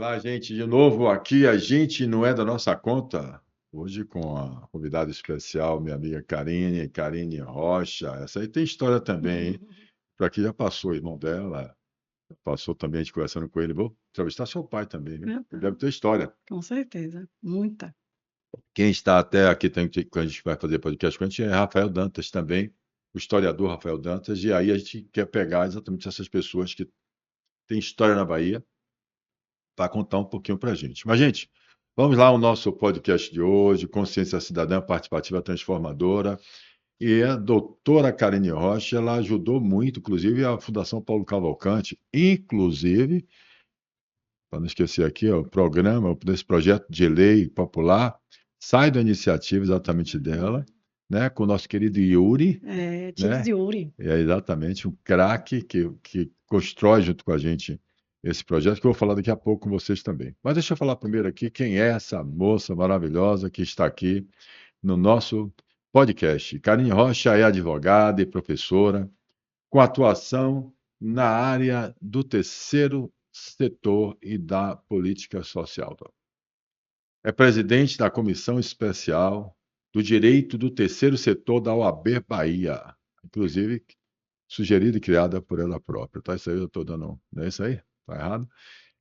Olá, gente, de novo aqui. A gente não é da nossa conta. Hoje com a convidada especial, minha amiga Karine Rocha. Essa aí tem história também, hein? Por aqui já passou o irmão dela, passou também a gente conversando com ele. Vou entrevistar seu pai também, viu? Ele deve ter história. Com certeza, muita. Quem está até aqui, quando a gente vai fazer podcast com a gente, é Rafael Dantas também, o historiador Rafael Dantas. E aí a gente quer pegar exatamente essas pessoas que têm história na Bahia para contar um pouquinho para a gente. Mas, gente, vamos lá ao nosso podcast de hoje, Consciência Cidadã Participativa Transformadora. E a doutora Karine Rocha, ela ajudou muito, inclusive, a Fundação Paulo Cavalcante, inclusive, para não esquecer aqui, ó, o programa, desse projeto de lei popular, sai da iniciativa exatamente dela, né, com o nosso querido Yuri, Chips né? Yuri. É exatamente um craque que constrói junto com a gente esse projeto, que eu vou falar daqui a pouco com vocês também. Mas deixa eu falar primeiro aqui quem é essa moça maravilhosa que está aqui no nosso podcast. Karine Rocha é advogada e professora, com atuação na área do terceiro setor e da política social. É presidente da Comissão Especial do Direito do Terceiro Setor da OAB Bahia, inclusive sugerida e criada por ela própria. Tá? Isso aí eu estou dando. Não é isso aí? Está errado?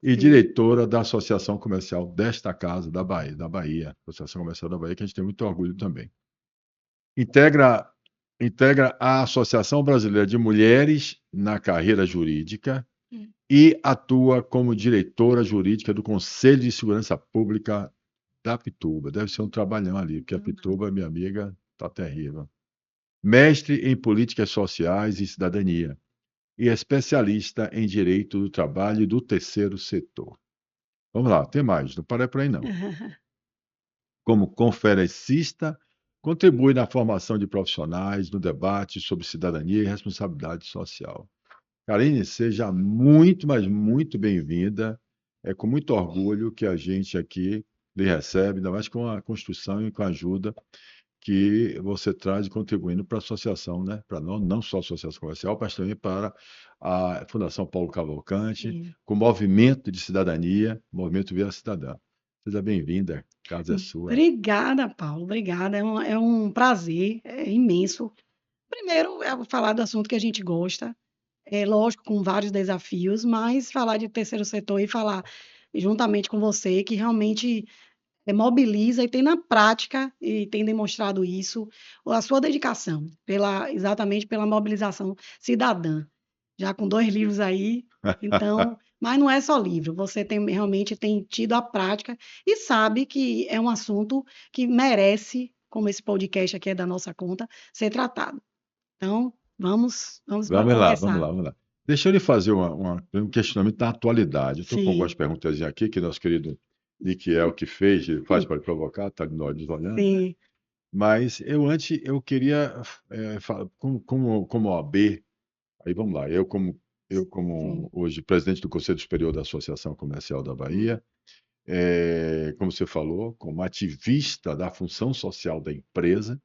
E Sim. diretora da Associação Comercial desta casa da Bahia, Associação Comercial da Bahia, que a gente tem muito orgulho também. Integra, integra a Associação Brasileira de Mulheres na Carreira Jurídica e atua como diretora jurídica do Conselho de Segurança Pública da Pituba. Deve ser um trabalhão ali, porque a Pituba, minha amiga, está terrível. Mestre em Políticas Sociais e Cidadania e especialista em Direito do Trabalho e do Terceiro Setor. Vamos lá, tem mais, não para por aí não. Como conferencista, contribui na formação de profissionais, no debate sobre cidadania e responsabilidade social. Karine, seja muito, mas muito bem-vinda. É com muito orgulho que a gente aqui lhe recebe, ainda mais com a construção e com a ajuda que você traz contribuindo para a associação, né? Para não só a Associação Comercial, mas também para a Fundação Paulo Cavalcante, Sim. com o movimento de cidadania, movimento Via Cidadã. Seja bem-vinda, a casa é sua. Obrigada, Paulo. Obrigada. É um prazer, imenso. Primeiro, é falar do assunto que a gente gosta. É lógico, com vários desafios, mas falar de terceiro setor e falar juntamente com você, que realmente mobiliza e tem na prática, e tem demonstrado isso, a sua dedicação, exatamente pela mobilização cidadã. Já com 2 livros aí, então, mas não é só livro, você realmente tem tido a prática e sabe que é um assunto que merece, como esse podcast aqui é da nossa conta, ser tratado. Então, vamos para Vamos lá, vamos conversar. lá, vamos lá. Deixa eu lhe fazer um questionamento da atualidade. Eu estou com algumas Sim, perguntas aqui que nosso querido Niquiel que fez, ele faz para provocar, está nós olhando. sim, Mas eu queria, como OAB, aí vamos lá, eu como sim, hoje presidente do Conselho Superior da Associação Comercial da Bahia, como você falou, como ativista da função social da empresa,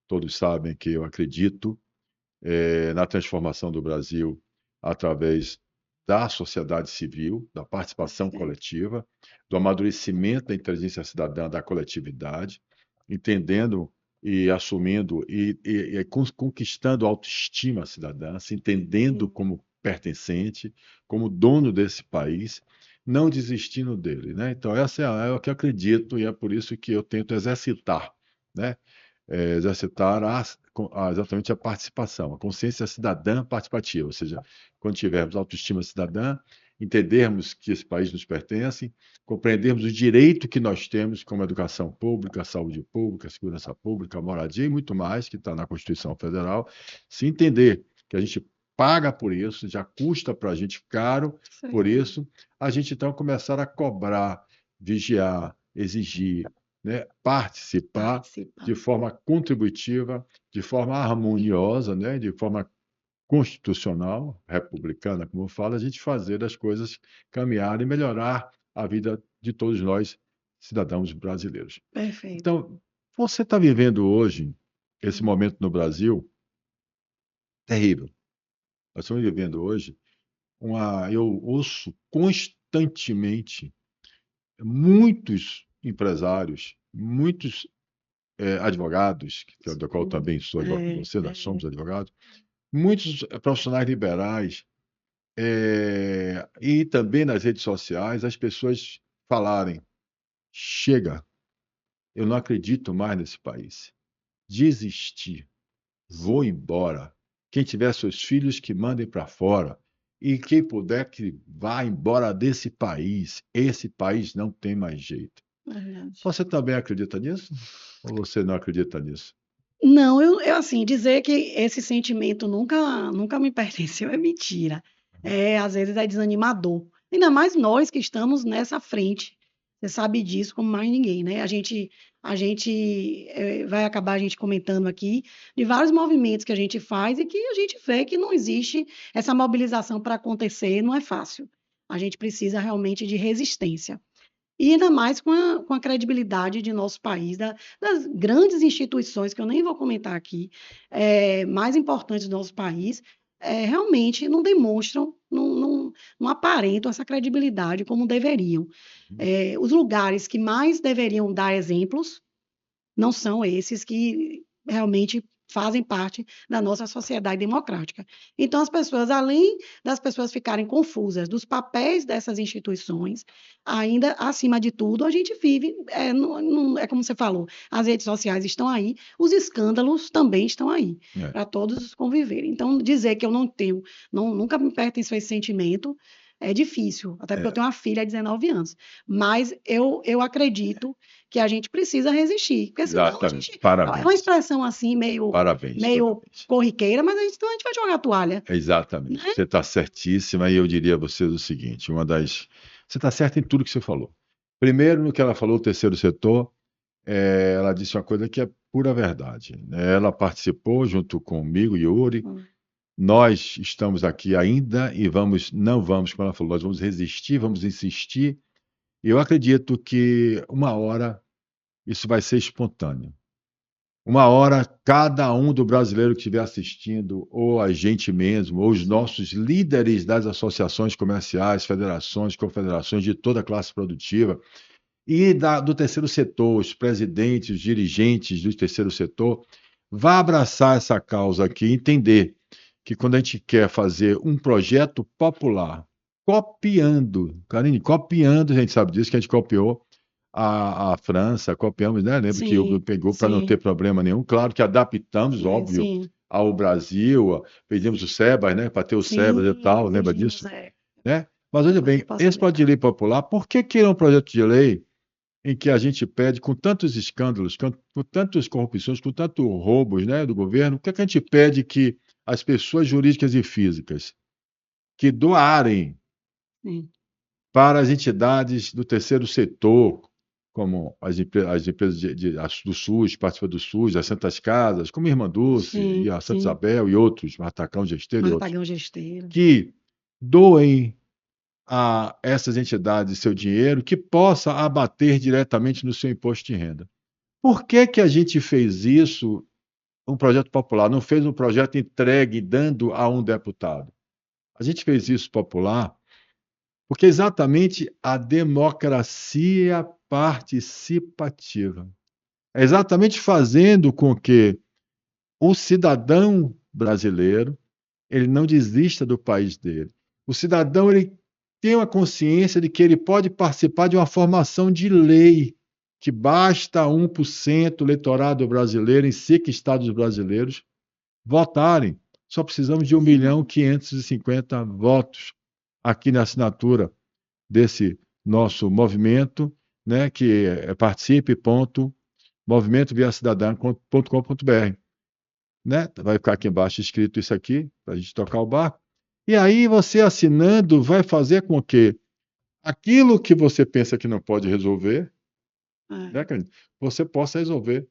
todos sabem que eu acredito na transformação do Brasil através da sociedade civil, da participação perfeito. coletiva, do amadurecimento da inteligência cidadã da coletividade, entendendo e assumindo e conquistando a autoestima cidadã, se entendendo Sim, como pertencente, como dono desse país, não desistindo dele, né? Então essa é o que eu acredito e é por isso que eu tento exercitar, né? Exercitar exatamente a participação, a consciência cidadã participativa, ou seja, quando tivermos autoestima cidadã, entendermos que esse país nos pertence, compreendermos o direito que nós temos como educação pública, saúde pública, segurança pública, moradia e muito mais, que está na Constituição Federal, se entender que a gente paga por isso, já custa para a gente caro por certeza. isso, a gente então começar a cobrar, vigiar, exigir, né, participar Participar. de forma contributiva, de forma harmoniosa, né, de forma constitucional, republicana, como eu falo, a gente fazer as coisas caminharem e melhorar a vida de todos nós, cidadãos brasileiros. Perfeito. Então, você está vivendo hoje esse momento no Brasil terrível. Nós estamos vivendo hoje eu ouço constantemente muitos empresários, muitos advogados, da qual eu também sou advogado, É, você, nós somos advogados, muitos profissionais liberais, e também nas redes sociais, as pessoas falarem: chega, eu não acredito mais nesse país, desisti, vou embora. Quem tiver seus filhos, que mandem para fora. E quem puder, que vá embora desse país. Esse país não tem mais jeito. verdade. Você também acredita nisso? Ou você não acredita nisso? Não, assim, dizer que esse sentimento nunca me pertenceu é mentira. Às vezes é desanimador. Ainda mais nós que estamos nessa frente. Você sabe disso como mais ninguém, né? Vai acabar a gente comentando aqui de vários movimentos que a gente faz e que a gente vê que não existe essa mobilização para acontecer, não é fácil. A gente precisa realmente de resistência. E ainda mais com a credibilidade de nosso país, das grandes instituições, que eu nem vou comentar aqui, mais importantes do nosso país, realmente não demonstram, não aparentam essa credibilidade como deveriam. Os lugares que mais deveriam dar exemplos não são esses que realmente fazem parte da nossa sociedade democrática. Então, as pessoas, além das pessoas ficarem confusas dos papéis dessas instituições, ainda, acima de tudo, a gente vive, é como você falou, as redes sociais estão aí, os escândalos também estão aí, É, para todos conviverem. Então, dizer que eu não tenho, nunca me pertenceu esse sentimento, é difícil, até porque eu é, tenho uma filha de 19 anos. Mas eu acredito que a gente precisa resistir, porque senão a exatamente. gente. É uma Parabéns. expressão assim, Parabéns, meio parabéns. corriqueira, mas senão a gente vai jogar a toalha, Exatamente. né? Você está certíssima e eu diria a você o seguinte: você está certa em tudo que você falou. Primeiro, no que ela falou, o terceiro setor, ela disse uma coisa que é pura verdade, né? Ela participou junto comigo, Yuri. Hum, Nós estamos aqui ainda e não vamos, como ela falou, nós vamos resistir, vamos insistir. E eu acredito que uma hora isso vai ser espontâneo. Uma hora, cada um do brasileiro que estiver assistindo, ou a gente mesmo, ou os nossos líderes das associações comerciais, federações, confederações de toda a classe produtiva, e do terceiro setor, os presidentes, os dirigentes do terceiro setor, vá abraçar essa causa aqui e entender que quando a gente quer fazer um projeto popular, copiando, Karine, copiando, a gente sabe disso, que a gente copiou a França, copiamos, né? Lembro que o sim, pegou para não ter sim, problema nenhum. Claro que adaptamos, óbvio, sim, ao Brasil, pedimos o SEBAS, né? Para ter o SEBAS e sim, tal, lembra pedimos, disso? Né? Mas olha mas bem, não posso esse projeto de lembrar. lei popular, por que criar um projeto de lei em que a gente pede, com tantos escândalos, com tantas corrupções, com tantos roubos, né, do governo, por que que a gente pede que as pessoas jurídicas e físicas que doarem Sim, para as entidades do terceiro setor, como as empresas do SUS, participa do SUS, as Santas Casas, como a Irmã Dulce e sim, a Santa sim. Isabel e outros, Matacão Gesteira e outros, Martagão Gesteira. que doem a essas entidades seu dinheiro que possa abater diretamente no seu imposto de renda. Por que que a gente fez isso, um projeto popular, não fez um projeto entregue dando a um deputado? A gente fez isso popular porque é exatamente a democracia participativa. É exatamente fazendo com que o cidadão brasileiro ele não desista do país dele. O cidadão ele tem a consciência de que ele pode participar de uma formação de lei, que basta 1% do eleitorado brasileiro em 5 estados brasileiros votarem. Só precisamos de 1.550.000 votos aqui na assinatura desse nosso movimento, né, que é participe.movimentoviacidadã.com.br, né? Vai ficar aqui embaixo escrito isso aqui, para a gente tocar o barco. E aí você assinando vai fazer com que aquilo que você pensa que não pode resolver, É. né, Candido, você possa resolver.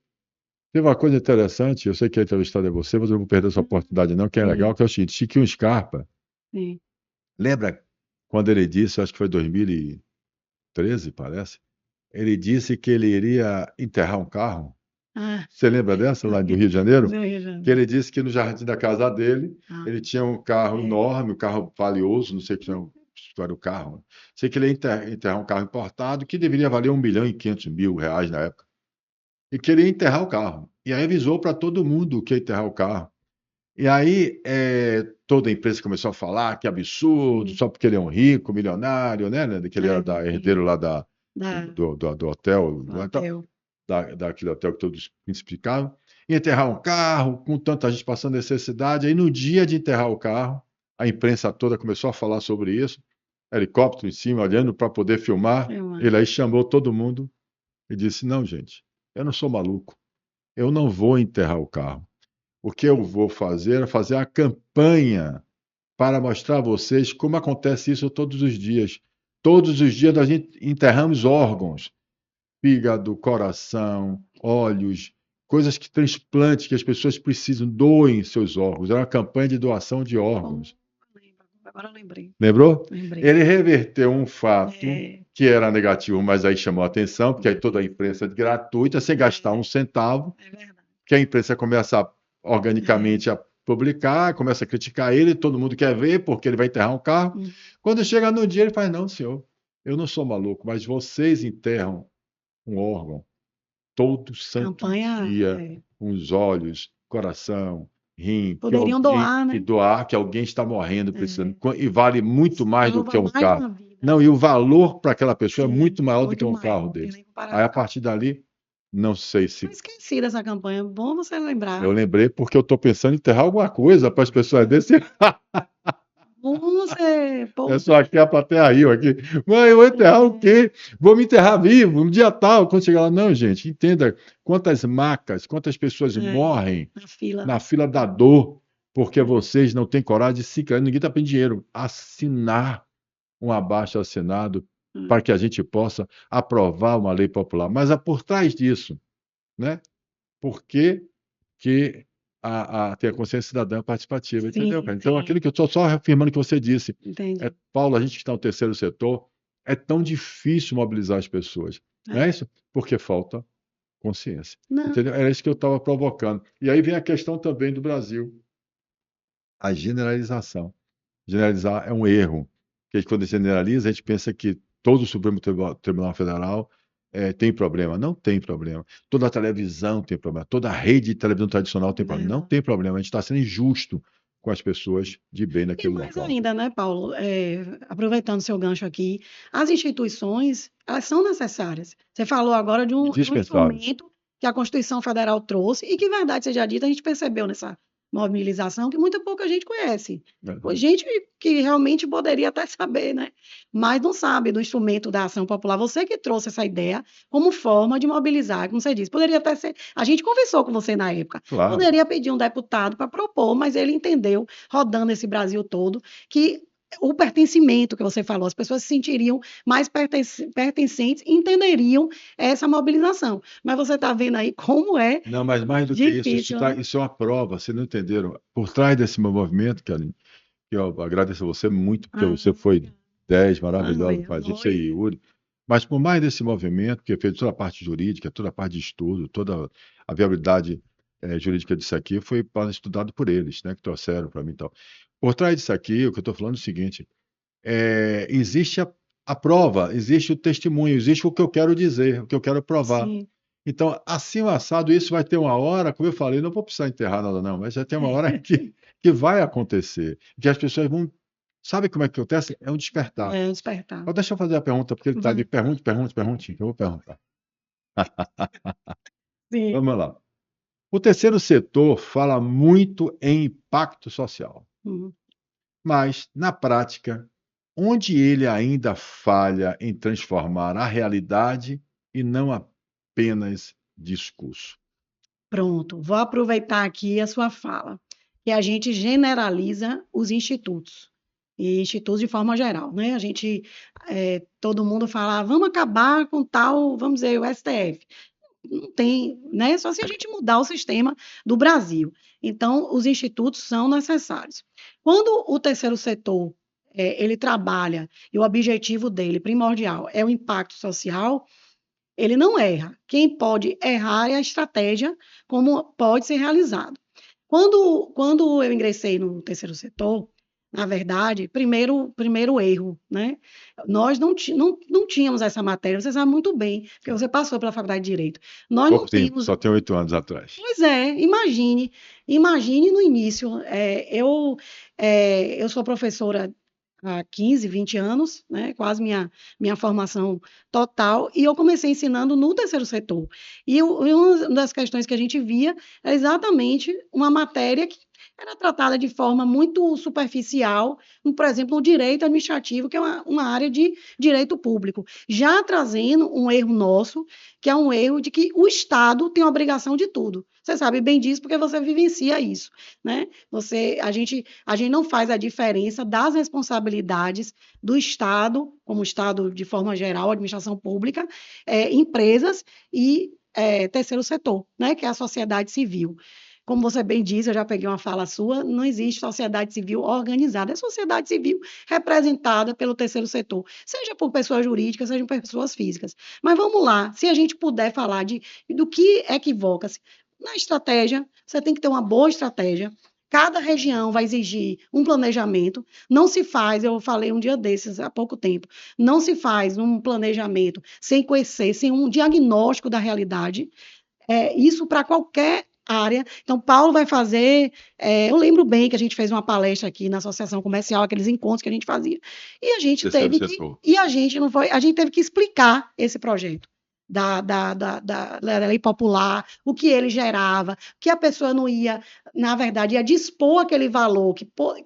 Teve uma coisa interessante, eu sei que a entrevistada é você, mas eu não vou perder essa oportunidade não, que é legal, Sim, que é o seguinte, Chiquinho Scarpa, sim. lembra quando ele disse, acho que foi 2013, parece, ele disse que ele iria enterrar um carro. Ah, Você lembra dessa, lá do Rio de Janeiro? do Rio de Que Janeiro. ele disse que no jardim da casa dele, Ah, ele tinha um carro é. enorme, um carro valioso, não sei o que, qual era o carro. Sei que ele ia enterrar um carro importado que deveria valer R$ 1.500.000 na época. E queria enterrar o carro. E aí avisou para todo mundo que ia enterrar o carro. E aí toda a imprensa começou a falar que absurdo, Sim. só porque ele é um rico, milionário, né? Que ele era herdeiro lá do hotel, do hotel. daquele hotel que todos os príncipes ficavam. Ia enterrar um carro, com tanta gente passando necessidade. Aí no dia de enterrar o carro, a imprensa toda começou a falar sobre isso, helicóptero em cima, olhando para poder filmar. Ele aí chamou todo mundo e disse: Não, gente, eu não sou maluco, eu não vou enterrar o carro. O que eu vou fazer é fazer a campanha para mostrar a vocês como acontece isso todos os dias. Todos os dias a gente enterramos órgãos, fígado, coração, olhos, coisas que transplantes que as pessoas precisam, doem seus órgãos. É uma campanha de doação de órgãos. Agora eu lembrei. Lembrou? Lembrei. Ele reverteu um fato É, que era negativo, mas aí chamou a atenção, porque aí toda a imprensa é gratuita, sem gastar um centavo, é verdade. que a imprensa começa organicamente a publicar, começa a criticar ele, todo mundo quer ver, porque ele vai enterrar um carro. Quando chega no dia, ele faz: Não, senhor, eu não sou maluco, mas vocês enterram um órgão todo santo Campanha, dia, os olhos, coração, rim, poderiam doar, que né? doar, que alguém está morrendo precisando, e vale muito mais do que Salva um mais carro. uma vida. Não, e o valor para aquela pessoa é Sim, muito maior do que um muito carro maior, dele. tem nem Aí, a comparação. partir dali, não sei Eu se. esqueci dessa campanha. Bom você lembrar. Eu lembrei porque eu estou pensando em enterrar alguma coisa para as pessoas desse. Bom você. Pô, É só aqui a plateia riu aqui. Mãe, eu vou enterrar o quê? Vou me enterrar vivo, no dia tal. Quando chegar lá, não, gente, entenda quantas macas, quantas pessoas morrem na fila. na fila da dor, porque vocês não têm coragem de se ninguém está pedindo dinheiro. Assinar um abaixo-assinado para que a gente possa aprovar uma lei popular. Mas por trás disso, né? Por que que ter a consciência cidadã participativa, entendeu, cara? Então, Sim. aquilo que eu estou só reafirmando o que você disse. Entendi. Paulo, a gente que está no terceiro setor, é tão difícil mobilizar as pessoas. Não é isso? Porque falta consciência. Não. Entendeu? Era isso que eu estava provocando. E aí vem a questão também do Brasil, a generalização. Generalizar é um erro. Porque quando generaliza, a gente pensa que todo o Supremo Tribunal Federal tem problema. Não tem problema. Toda a televisão tem problema. Toda a rede de televisão tradicional tem problema. Não tem problema. A gente está sendo injusto com as pessoas de bem E naquele mais local. ainda, né, Paulo? Aproveitando seu gancho aqui, as instituições, elas são necessárias. Você falou agora de um Indispensáveis. instrumento que a Constituição Federal trouxe e que, verdade seja dita, a gente percebeu nessa mobilização que muita pouca gente conhece. Gente que realmente poderia até saber, né? Mas não sabe do instrumento da ação popular. Você que trouxe essa ideia como forma de mobilizar, como você disse. Poderia até ser. A gente conversou com você na época. Claro. Poderia pedir um deputado para propor, mas ele entendeu, rodando esse Brasil todo, que o pertencimento que você falou, as pessoas se sentiriam mais pertencentes e entenderiam essa mobilização. Mas você está vendo aí como é. Não, mas mais do difícil, que isso, isso é uma prova, vocês não entenderam. Por trás desse meu movimento, Karine, que eu agradeço a você muito, porque você foi 10 maravilhoso com a gente aí, Yuri. Mas por mais desse movimento, que fez toda a parte jurídica, toda a parte de estudo, toda a viabilidade jurídica disso aqui, foi estudado por eles, né, que trouxeram para mim e tal. Por trás disso aqui, o que eu estou falando é o seguinte: existe a prova, existe o testemunho, existe o que eu quero dizer, o que eu quero provar. Sim. Então, assim o assado, isso vai ter uma hora, como eu falei, não vou precisar enterrar nada, não, mas já tem uma hora que vai acontecer, que as pessoas vão. Sabe como é que acontece? É um despertar. É um despertar. Mas deixa eu fazer a pergunta, porque ele está ali. Pergunte, que eu vou perguntar. Sim. Vamos lá. O terceiro setor fala muito em impacto social, mas, na prática, onde ele ainda falha em transformar a realidade e não apenas discurso? Pronto, vou aproveitar aqui a sua fala, que a gente generaliza os institutos, e institutos de forma geral, né? A gente, todo mundo fala: vamos acabar com tal, vamos dizer, o STF. Não tem, né? Só se a gente mudar o sistema do Brasil. Então, os institutos são necessários. Quando o terceiro setor ele trabalha e o objetivo dele primordial é o impacto social, ele não erra. Quem pode errar é a estratégia, como pode ser realizado. Quando eu ingressei no terceiro setor, na verdade, primeiro erro, né? Nós não tínhamos essa matéria, você sabe muito bem, porque você passou pela faculdade de Direito. Nós não Pouco tempo, tínhamos. só tem 8 anos atrás. Pois é, imagine no início. Eu sou professora há 15, 20 anos, né? Quase minha formação total, e eu comecei ensinando no terceiro setor. E uma das questões que a gente via é exatamente uma matéria que era tratada de forma muito superficial, por exemplo, o direito administrativo, que é uma área de direito público, já trazendo um erro nosso, que é um erro de que o Estado tem a obrigação de tudo. Você sabe bem disso porque você vivencia isso, né? A gente não faz a diferença das responsabilidades do Estado, como Estado de forma geral, administração pública, empresas e terceiro setor, né? Que é a sociedade civil. Como você bem disse, eu já peguei uma fala sua, não existe sociedade civil organizada, é sociedade civil representada pelo terceiro setor, seja por pessoas jurídicas, seja por pessoas físicas. Mas vamos lá, se a gente puder falar do que equivoca-se, na estratégia, você tem que ter uma boa estratégia. Cada região vai exigir um planejamento. Não se faz, eu falei um dia desses, há pouco tempo, não se faz um planejamento sem conhecer, sem um diagnóstico da realidade. Isso para qualquer área. Então, Paulo vai fazer. Eu lembro bem que a gente fez uma palestra aqui na Associação Comercial, aqueles encontros que a gente fazia. E a gente Terceiro teve que. setor. E a gente não foi. A gente teve que explicar esse projeto da lei popular, o que ele gerava, que a pessoa não ia, na verdade, ia dispor aquele valor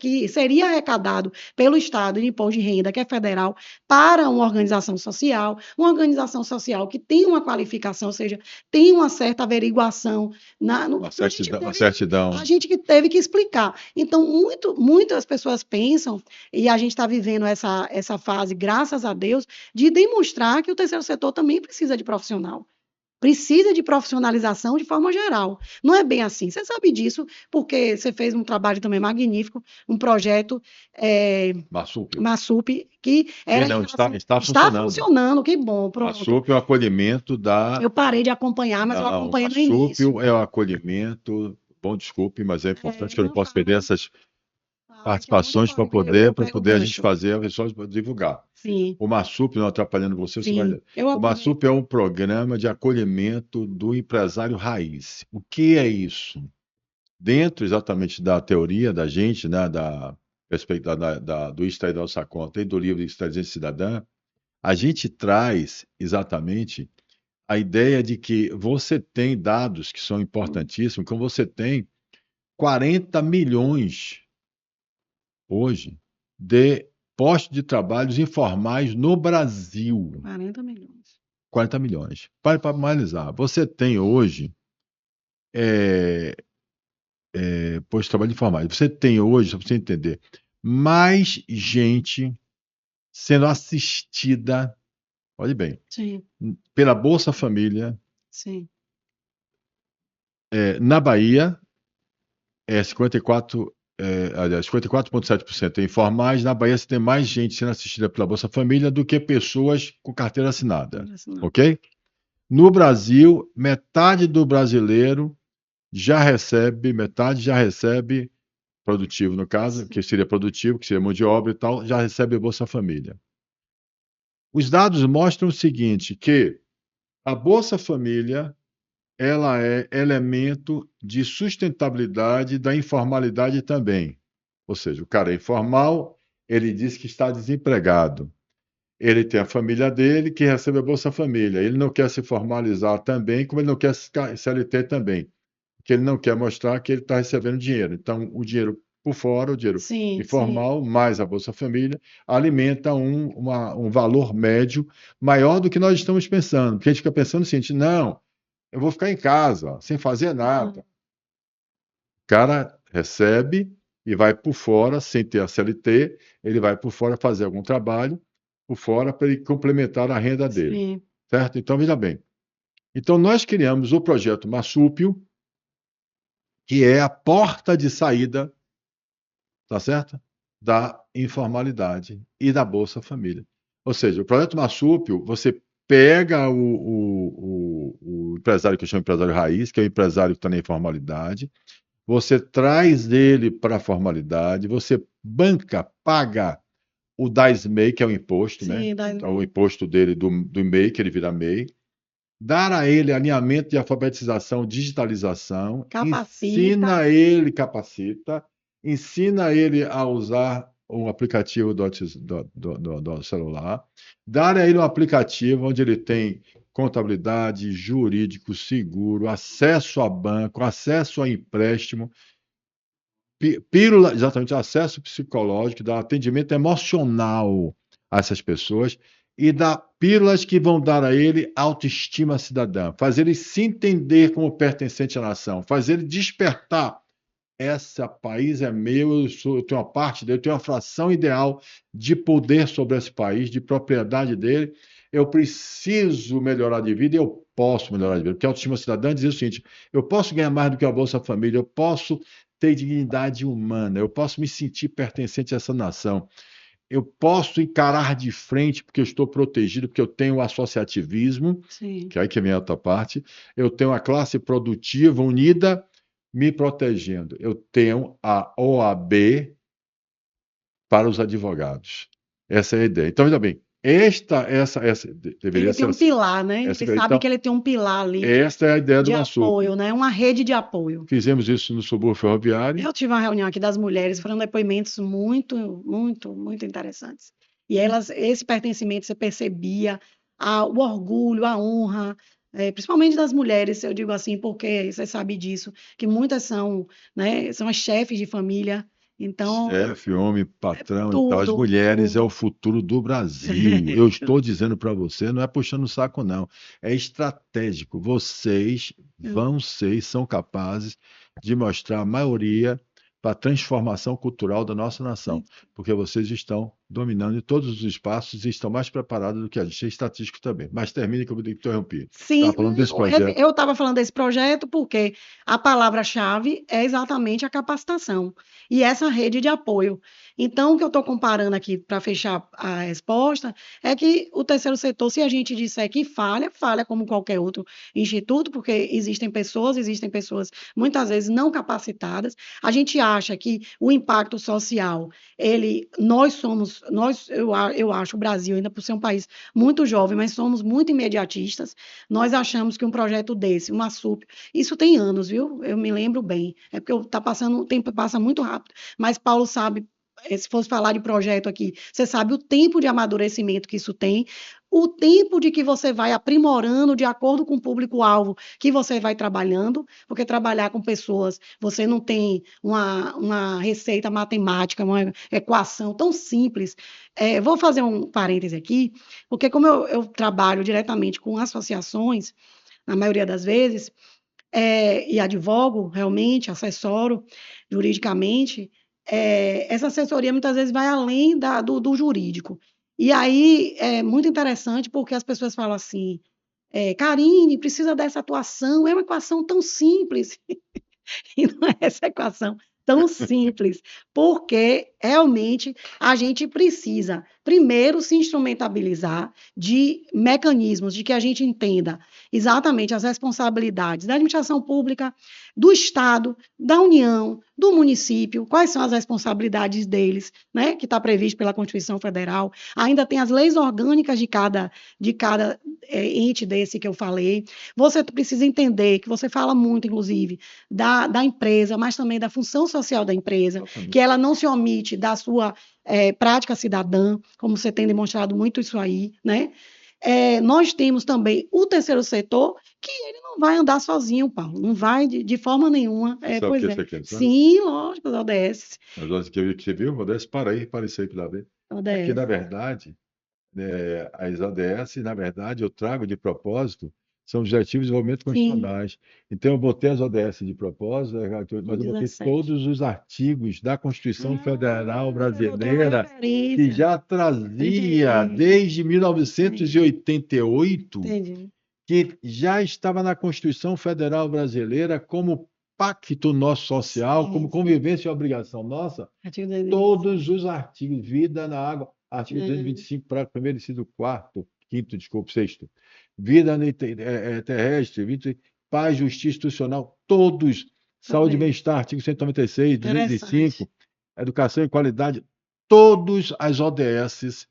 que seria arrecadado pelo Estado de imposto de renda, que é federal, para uma organização social que tem uma qualificação, ou seja, tem uma certa averiguação. Uma certidão. A gente que teve que explicar. Então, muitas pessoas pensam, e a gente está vivendo essa fase, graças a Deus, de demonstrar que o terceiro setor também precisa de profissional. Precisa de profissionalização de forma geral. Não é bem assim. Você sabe disso, porque você fez um trabalho também magnífico, um projeto Massup, que era não, está está funcionando. funcionando, que bom. Pronto. Massup é o acolhimento da. Eu parei de acompanhar, mas eu acompanhei no início. Massup é o acolhimento. Bom, desculpe, mas é importante que eu não posso perder essas participações para poder a gente fazer a pessoa divulgar. Sim. O Massup, não atrapalhando você, Sim, vai. O Massup é um programa de acolhimento do empresário raiz. O que é isso? Dentro exatamente da teoria da gente, né, da perspectiva do Extrair da Nossa Conta e do livro Inteligência Cidadã, a gente traz exatamente a ideia de que você tem dados que são importantíssimos, como você tem 40 milhões hoje de postos de trabalhos informais no Brasil. 40 milhões. 40 milhões. Para analisar, você tem hoje postos de trabalho informais. Você tem hoje, só para você entender, mais gente sendo assistida, olhe bem, Sim. pela Bolsa Família. Sim. Na Bahia, 54,7% informais. Na Bahia, você tem mais gente sendo assistida pela Bolsa Família do que pessoas com carteira assinada. Ok? No Brasil, metade do brasileiro metade já recebe, produtivo no caso, que seria produtivo, que seria mão de obra e tal, já recebe a Bolsa Família. Os dados mostram o seguinte, que a Bolsa Família ela é elemento de sustentabilidade da informalidade também. Ou seja, o cara é informal, ele diz que está desempregado. Ele tem a família dele que recebe a Bolsa Família. Ele não quer se formalizar também, como ele não quer CLT também. Porque ele não quer mostrar que ele está recebendo dinheiro. Então, o dinheiro por fora, o dinheiro informal, mais a Bolsa Família, alimenta um valor médio maior do que nós estamos pensando. Porque a gente fica pensando o seguinte, não, eu vou ficar em casa, sem fazer nada. O cara recebe e vai por fora, sem ter a CLT, ele vai por fora fazer algum trabalho, por fora, para ele complementar a renda dele. Sim. Certo? Então, veja bem. Então, nós criamos o projeto Massúpio, que é a porta de saída, tá certo? Da informalidade e da Bolsa Família. Ou seja, o projeto Massúpio, você pega o empresário que eu chamo de empresário raiz, que é o empresário que está na informalidade, você traz ele para a formalidade, você banca, paga o DAS-MEI, que é o imposto, né? Sim, É o imposto dele do MEI, que ele vira MEI. Dar a ele alinhamento de alfabetização, digitalização, capacita. capacita, ensina ele a usar um aplicativo do celular, dar a ele um aplicativo onde ele tem contabilidade, jurídico, seguro, acesso a banco, acesso a empréstimo, pílula, exatamente, acesso psicológico, dá atendimento emocional a essas pessoas e dá pílulas que vão dar a ele autoestima cidadã, fazer ele se entender como pertencente à nação, fazer ele despertar. Esse país é meu, eu tenho uma parte dele, eu tenho uma fração ideal de poder sobre esse país, de propriedade dele. Eu preciso melhorar de vida e eu posso melhorar de vida. Porque a autoestima cidadã diz o seguinte: eu posso ganhar mais do que a Bolsa Família, eu posso ter dignidade humana, eu posso me sentir pertencente a essa nação, eu posso encarar de frente porque eu estou protegido, porque eu tenho o associativismo, Sim. que é aí que vem a outra parte, eu tenho a classe produtiva unida me protegendo. Eu tenho a OAB para os advogados. Essa é a ideia. Então, veja bem, essa deveria Ele tem ser um assim. pilar, né? Ele sabe Então, que ele tem um pilar ali esta é a ideia do de Maçuco. apoio, né? Uma rede de apoio. Fizemos isso no subúrbio ferroviário. Eu tive uma reunião aqui das mulheres, foram depoimentos muito, muito, muito interessantes. E elas, esse pertencimento, você percebia o orgulho, a honra, principalmente das mulheres, eu digo assim, porque você sabe disso, que muitas são, né, são as chefes de família, então, Chefe, homem, patrão e tal. As tudo, mulheres é o tudo. futuro do Brasil. Eu estou dizendo para você, não é puxando o saco, não. É estratégico. Vocês vão ser e são capazes de mostrar a maioria para a transformação cultural da nossa nação, porque vocês estão dominando em todos os espaços e estão mais preparados do que a gente. É estatístico também. Mas termine que eu vou interromper. Sim, Estava falando desse projeto. eu estava falando desse projeto porque a palavra-chave é exatamente a capacitação e essa rede de apoio. Então, o que eu estou comparando aqui para fechar a resposta é que o terceiro setor, se a gente disser que falha, falha como qualquer outro instituto, porque existem pessoas muitas vezes não capacitadas. A gente acha que o impacto social, eu acho o Brasil, ainda por ser um país muito jovem, mas somos muito imediatistas. Nós achamos que um projeto desse, uma SUP, isso tem anos, viu? Eu me lembro bem. É porque tá passando, o tempo passa muito rápido. Mas Paulo sabe, se fosse falar de projeto aqui, você sabe o tempo de amadurecimento que isso tem, o tempo de que você vai aprimorando de acordo com o público-alvo que você vai trabalhando, porque trabalhar com pessoas, você não tem uma receita matemática, uma equação tão simples. Vou fazer um parêntese aqui, porque como eu trabalho diretamente com associações, na maioria das vezes, e advogo realmente, assessoro juridicamente, essa assessoria muitas vezes vai além do jurídico. E aí é muito interessante porque as pessoas falam assim, Karine, precisa dessa atuação, é uma equação tão simples. E não é essa equação tão simples, porque realmente a gente precisa, primeiro, se instrumentabilizar de mecanismos de que a gente entenda exatamente as responsabilidades da administração pública, do Estado, da União, do município, quais são as responsabilidades deles, né, que está previsto pela Constituição Federal. Ainda tem as leis orgânicas de cada ente desse que eu falei. Você precisa entender, que você fala muito, inclusive, da empresa, mas também da função social da empresa, que ela não se omite da sua prática cidadã, como você tem demonstrado muito isso aí, né? Nós temos também o terceiro setor, que ele não vai andar sozinho, Paulo, não vai de forma nenhuma. Sabe o Pois que é. você quer dizer? Sim, lógico, os ODS. Mas olha que você viu, ODS, para aí, para isso aí para ver. Aqui, ODS. na verdade, as ODS, na verdade, eu trago de propósito, são Objetivos de Desenvolvimento Sim, Constitucionais. Então, eu botei as ODS de propósito, mas eu botei 17. todos os artigos da Constituição Federal Você botou uma Brasileira, que referência. já trazia, Entendi, desde 1988, entendi. que já estava na Constituição Federal Brasileira como pacto nosso social, como Sim, sim. convivência e obrigação nossa, Artigo 225. todos os artigos, vida na água, artigo Uhum. 325, parágrafo primeiro, inciso quarto, quinto, desculpe, sexto, vida terrestre, paz, justiça institucional, todos, Tá saúde e vendo? bem-estar, artigo 196, Interessante. 205, educação e qualidade, todas as ODS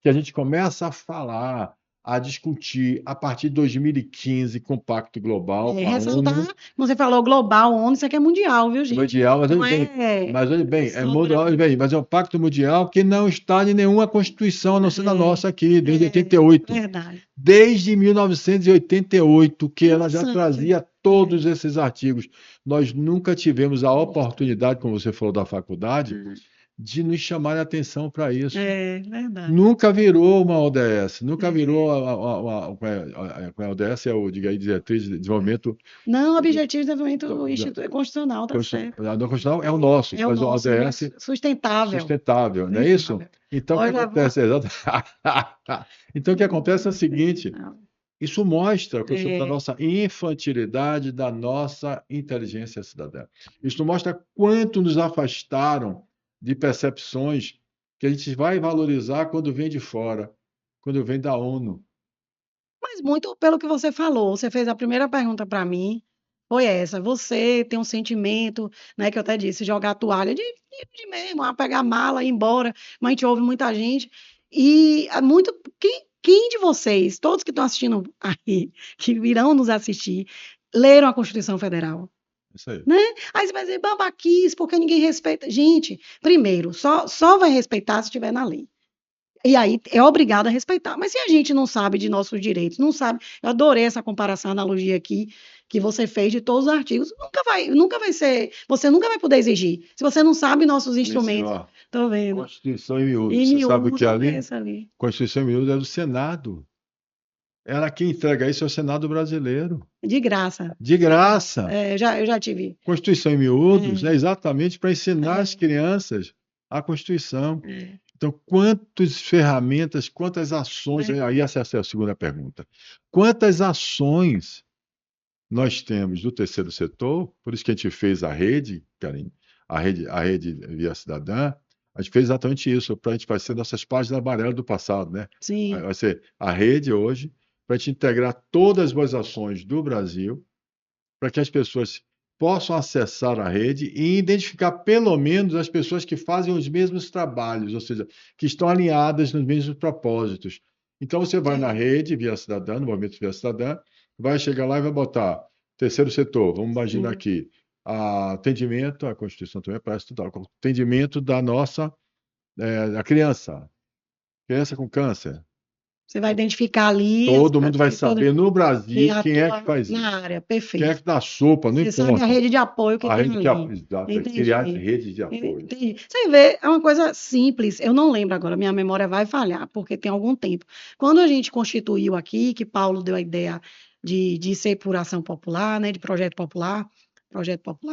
que a gente começa a falar, a discutir a partir de 2015 com o Pacto Global, com a Ressaltar, ONU, como você falou, global, ONU, isso aqui é mundial, viu, gente? mundial, Não é mas olhe bem, é só do mundial, olhe Brasil. bem, mas é um pacto mundial que não está em nenhuma constituição, a não ser na É, nossa aqui, desde é 88. verdade. Desde 1988, que É ela já bastante. trazia todos esses artigos. Nós nunca tivemos a oportunidade, como você falou da faculdade, de nos chamar a atenção para isso. É verdade. Nunca virou uma ODS, nunca É. virou a ODS, é o, diga aí, Diretriz de Desenvolvimento Não, Objetivo de Desenvolvimento da Constitucional, tá certo. a do Constitucional, é o nosso, É o mas o nosso, né? ODS Sustentável. sustentável, não é isso? Sustentável. Então, o que Pode levar. acontece? Então, o que acontece é o seguinte: Não. isso mostra a questão da É, nossa infantilidade, da nossa inteligência cidadã. Isso mostra quanto nos afastaram de percepções que a gente vai valorizar quando vem de fora, quando vem da ONU. mas muito pelo que você falou, você fez a primeira pergunta para mim, foi essa. Você tem um sentimento, né, que eu até disse, jogar a toalha de mesmo, pegar a mala e ir embora. Mas a gente ouve muita gente. E muito. Quem de vocês, todos que estão assistindo aí, que virão nos assistir, leram a Constituição Federal? Isso aí. Né? Aí você vai dizer babaquice, porque ninguém respeita. Gente, primeiro, só vai respeitar se estiver na lei. E aí é obrigado a respeitar. Mas se a gente não sabe de nossos direitos, não sabe, eu adorei essa comparação, analogia aqui que você fez de todos os artigos, nunca vai ser, você nunca vai poder exigir. Se você não sabe nossos Sim, instrumentos, senhor. tô vendo. Constituição em miúdos. E Você sabe o que é miúdo, ali? essa ali. Constituição em miúdos é do Senado. Ela quem entrega isso é o Senado brasileiro. De graça. De graça. Eu já tive. Constituição em miúdos é É, exatamente para ensinar as é, crianças a Constituição. é, Então, quantas ferramentas, quantas ações, é. aí essa é a segunda pergunta. Quantas ações nós temos do terceiro setor, por isso que a gente fez a rede, Karine, a rede Via Cidadã, a gente fez exatamente isso, para a gente vai ser nossas páginas amarelas do passado, né? Sim. Vai ser a rede hoje, para a gente integrar todas as boas ações do Brasil, para que as pessoas possam acessar a rede e identificar pelo menos as pessoas que fazem os mesmos trabalhos, ou seja, que estão alinhadas nos mesmos propósitos. Então você vai na rede Via Cidadã, no Movimento Via Cidadã, vai chegar lá e vai botar terceiro setor, vamos imaginar Sim. aqui, atendimento, a Constituição também parece tudo, atendimento da nossa, da criança com câncer. Você vai identificar ali Todo mundo vai todo saber no que Brasil quem é que atua faz na isso. área, Quem é perfeito. que dá sopa, não Você sabe a importa. rede de apoio que A tem rede de ali. apoio, exato, criar as Entendi. redes de apoio. Entendi. Você vê, é uma coisa simples, eu não lembro agora, minha memória vai falhar, porque tem algum tempo. Quando a gente constituiu aqui, que Paulo deu a ideia de ser por ação popular, né, de projeto popular,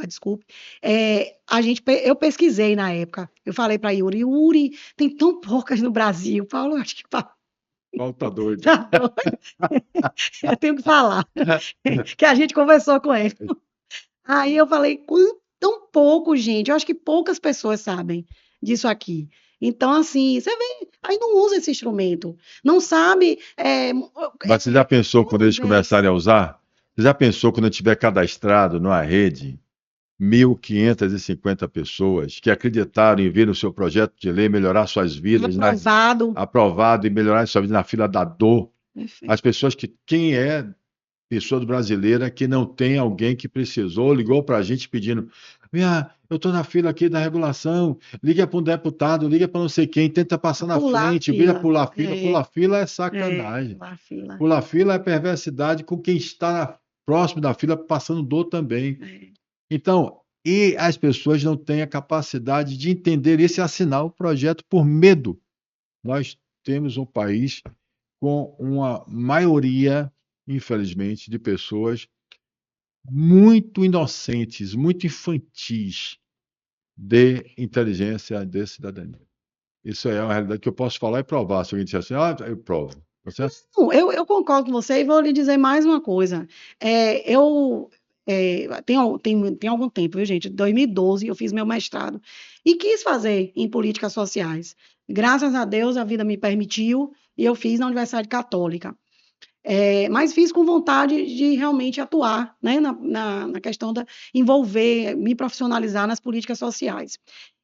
desculpe, eu pesquisei na época, eu falei para Yuri, Yuri, tem tão poucas no Brasil, Paulo, acho que Paulo Paulo tá doido. tá doido, eu tenho que falar, que a gente conversou com ele. Aí eu falei, tão pouco, gente. Eu acho que poucas pessoas sabem disso aqui. Então, assim, você vê, aí não usa esse instrumento. Não sabe. Mas você já pensou quando eles Conversa. começarem a usar? Você já pensou quando eu tiver cadastrado numa rede 1.550 pessoas que acreditaram em ver no seu projeto de lei melhorar suas vidas, Aprovado. aprovado e melhorar sua vida na fila da dor? Perfeito. As pessoas que, quem é pessoa brasileira que não tem alguém que precisou, ligou para a gente pedindo: eu estou na fila aqui da regulação, liga para um deputado, liga para não sei quem, tenta passar na Pular a frente, vira fila. pular fila. Pular fila é sacanagem. Pular a fila. Pular fila é perversidade com quem está próximo da fila passando dor também. É. Então, e as pessoas não têm a capacidade de entender isso e assinar o projeto por medo. Nós temos um país com uma maioria, infelizmente, de pessoas muito inocentes, muito infantis de inteligência, de cidadania. Isso é uma realidade que eu posso falar e provar. Se alguém disser assim, eu provo. Você Não, eu concordo com você e vou lhe dizer mais uma coisa. Tem algum tempo, viu, gente? Em 2012 eu fiz meu mestrado e quis fazer em políticas sociais. Graças a Deus a vida me permitiu e eu fiz na Universidade Católica. Mas fiz com vontade de realmente atuar, né, na questão da envolver, me profissionalizar nas políticas sociais.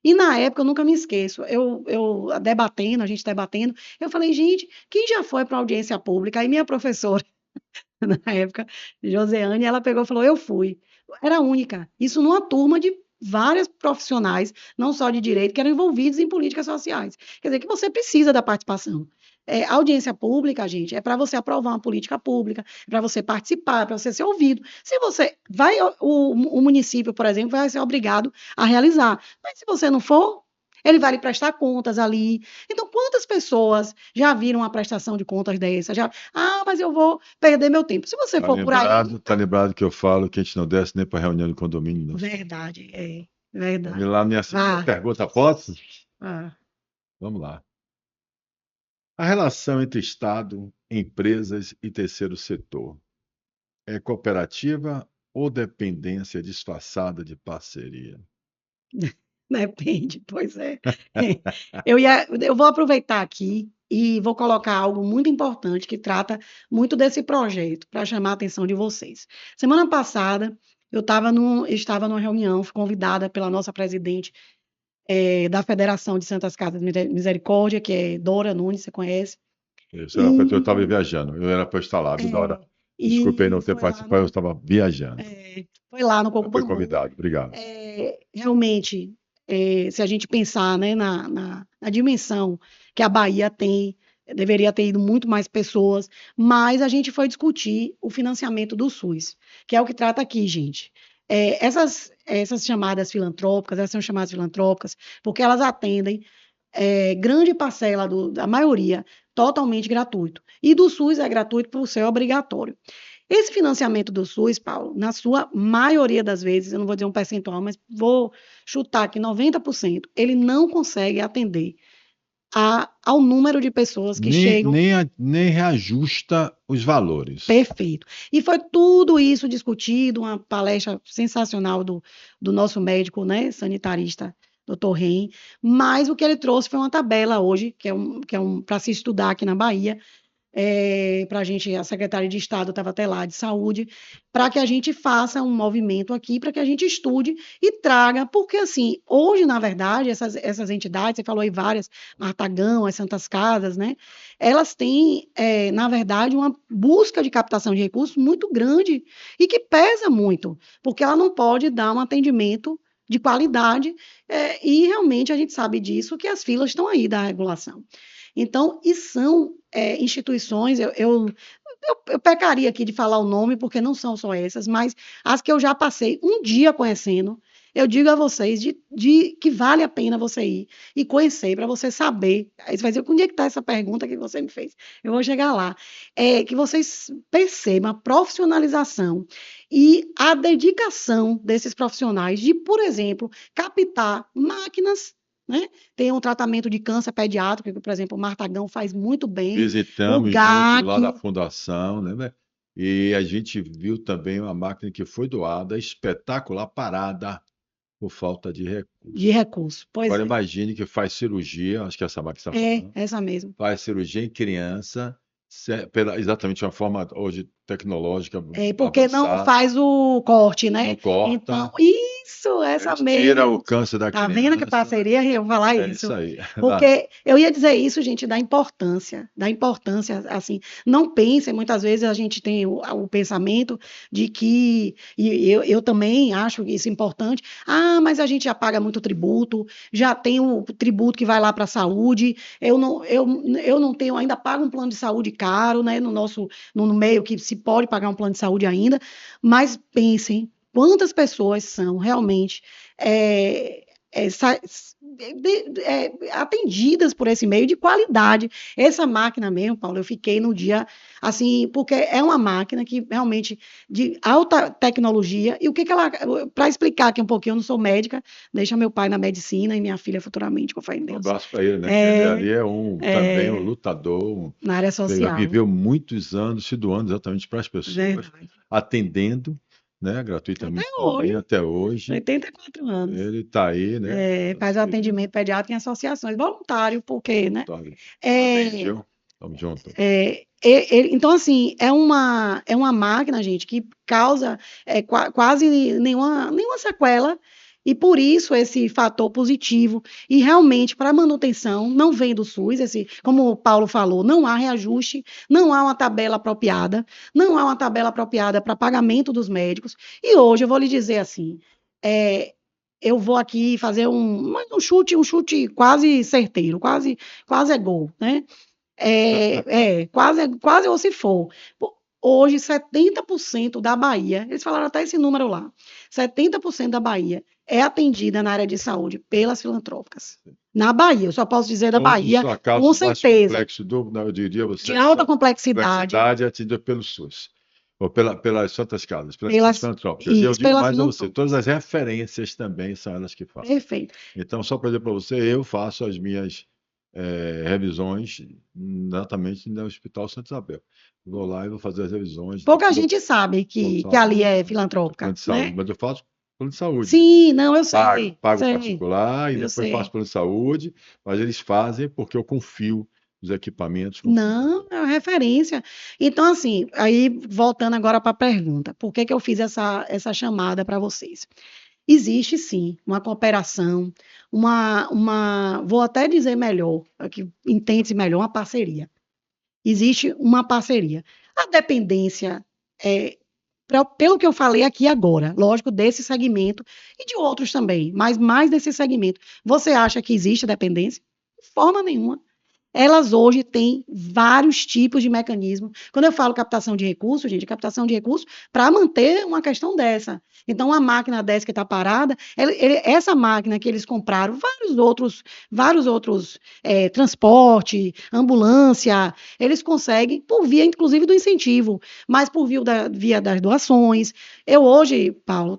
E na época, eu nunca me esqueço, debatendo, a gente debatendo, eu falei, gente, quem já foi para audiência pública? Aí minha professora, na época, Joseane, ela pegou e falou, eu fui. Era única. Isso numa turma de várias profissionais, não só de direito, que eram envolvidos em políticas sociais. Quer dizer, que você precisa da participação. Audiência pública, gente, é para você aprovar uma política pública, para você participar, para você ser ouvido. Se você vai, o município, por exemplo, vai ser obrigado a realizar. Mas se você não for, ele vai lhe prestar contas ali. Então, quantas pessoas já viram uma prestação de contas dessa? Mas eu vou perder meu tempo. Se você for por aí. Tá lembrado que eu falo que a gente não desce nem para reunião de condomínio, não. Verdade, Vamos verdade. lá, minha segunda pergunta, posso? Ah. Vamos lá. A relação entre Estado, empresas e terceiro setor é cooperativa ou dependência disfarçada de parceria? Depende, pois é. Eu vou aproveitar aqui e vou colocar algo muito importante que trata muito desse projeto, para chamar a atenção de vocês. Semana passada, estava numa reunião, fui convidada pela nossa presidente da Federação de Santas Casas de Misericórdia, que é Dora Nunes, você conhece. Eu E, estava viajando, eu era para estar lá, viu, Dora? Desculpe aí e não ter participado, eu estava viajando. foi lá no Foi Coco convidado, obrigado. realmente, se a gente pensar, né, na dimensão que a Bahia tem, deveria ter ido muito mais pessoas, mas a gente foi discutir o financiamento do SUS, que é o que trata aqui, gente. Essas chamadas filantrópicas, elas são chamadas filantrópicas porque elas atendem grande parcela da maioria totalmente gratuito. E do SUS é gratuito por ser obrigatório. Esse financiamento do SUS, Paulo, na sua maioria das vezes, eu não vou dizer um percentual, mas vou chutar que 90%, ele não consegue atender ao número de pessoas que chegam. Nem reajusta os valores. Perfeito. E foi tudo isso discutido, uma palestra sensacional do nosso médico, né, sanitarista, doutor Ren, mas o que ele trouxe foi uma tabela hoje, que é um para se estudar aqui na Bahia, para a gente, a secretária de Estado estava até lá, de saúde, para que a gente faça um movimento aqui, para que a gente estude e traga, porque assim, hoje, na verdade, essas entidades, você falou aí várias, Martagão, as Santas Casas, né? Elas têm, na verdade, uma busca de captação de recursos muito grande e que pesa muito, porque ela não pode dar um atendimento de qualidade, e realmente a gente sabe disso, que as filas estão aí da regulação. Então, e são instituições, eu pecaria aqui de falar o nome, porque não são só essas, mas as que eu já passei um dia conhecendo, eu digo a vocês que vale a pena você ir e conhecer, para você saber. Aí você vai dizer, onde é que está essa pergunta que você me fez? Eu vou chegar lá. Que vocês percebam a profissionalização e a dedicação desses profissionais de, por exemplo, captar máquinas, né? Tem um tratamento de câncer pediátrico, que, por exemplo, o Martagão faz muito bem. Visitamos O juntos lá na GAC, fundação, né? E a gente viu também uma máquina que foi doada, espetacular, parada por falta de de recursos. recurso. Pois Agora é, imagine que faz cirurgia, acho que é essa máquina que você está falando, essa mesmo. faz cirurgia em criança, exatamente uma forma hoje tecnológica Porque não avançada, faz o corte, não né? Então, corta, isso, essa eles tiram o mesmo. câncer da Tá vendo que criança. parceria? Eu vou falar É isso. isso aí. Porque eu ia dizer isso, gente, da importância, assim, não pensem, muitas vezes a gente tem o pensamento de que, e eu também acho isso importante, mas a gente já paga muito tributo, já tem o tributo que vai lá para a saúde, eu não tenho, ainda pago um plano de saúde caro, né, no meio que se pode pagar um plano de saúde ainda, mas pensem quantas pessoas são realmente atendidas por esse meio de qualidade. Essa máquina mesmo, Paulo, eu fiquei no dia assim, porque é uma máquina que realmente de alta tecnologia. E o que ela, para explicar aqui um pouquinho, eu não sou médica, deixa meu pai na medicina e minha filha futuramente, com fé em Um Deus. abraço para ele, né? Ele ali é também um É, lutador, na área social. viveu muitos anos se doando exatamente para as pessoas, Verdade. atendendo, né, gratuitamente Até também, hoje, até hoje. 84 anos. Ele está aí, né? Faz o atendimento pediátrico em associações, voluntário, porque, né? Parabéns, É, viu? Tamo junto. então, assim, é uma máquina, gente, que causa quase nenhuma sequela E por isso esse fator positivo. E realmente, para manutenção, não vem do SUS, como o Paulo falou, não há reajuste, não há uma tabela apropriada, não há uma tabela apropriada para pagamento dos médicos. E hoje eu vou lhe dizer assim, é, eu vou aqui fazer um chute quase certeiro, quase é gol, né? Quase ou se for. Hoje, 70% da Bahia, eles falaram até esse número lá, 70% da Bahia é atendida na área de saúde pelas filantrópicas. Na Bahia, eu só posso dizer da Todos Bahia, os com casos mais certeza, complexos eu diria de você, alta complexidade, complexidade é atendida pelo SUS, ou pelas Santas Casas, pelas pelas, filantrópicas. E eu isso, digo pelas mais a você, todas filantrópicas. as referências também são elas que fazem. Perfeito. Então, só para dizer para você, eu faço as minhas revisões exatamente no Hospital Santa Isabel. Vou lá e vou fazer as revisões do Pouca gente sabe plano de que ali é saúde, do plano filantrópica, de saúde, né? mas eu faço plano de saúde. Sim, não, eu Pago, sei, pago sei, particular e eu depois faço sei. plano de saúde, mas eles fazem porque eu confio nos equipamentos, confio nas Não, é uma referência. Então, assim, aí voltando agora para a pergunta, por que que eu fiz essa chamada para vocês? Existe sim uma cooperação, vou até dizer melhor, que entende-se melhor, uma parceria. Existe uma parceria. A dependência, pelo que eu falei aqui agora, lógico, desse segmento e de outros também, mas mais desse segmento. Você acha que existe dependência? De forma nenhuma. Elas hoje têm vários tipos de mecanismos. Quando eu falo captação de recursos, gente, captação de recursos para manter uma questão dessa. Então, uma máquina dessa que está parada, essa máquina que eles compraram, vários outros transporte, ambulância, eles conseguem por via, inclusive, do incentivo, mas por via das doações. Eu hoje, Paulo,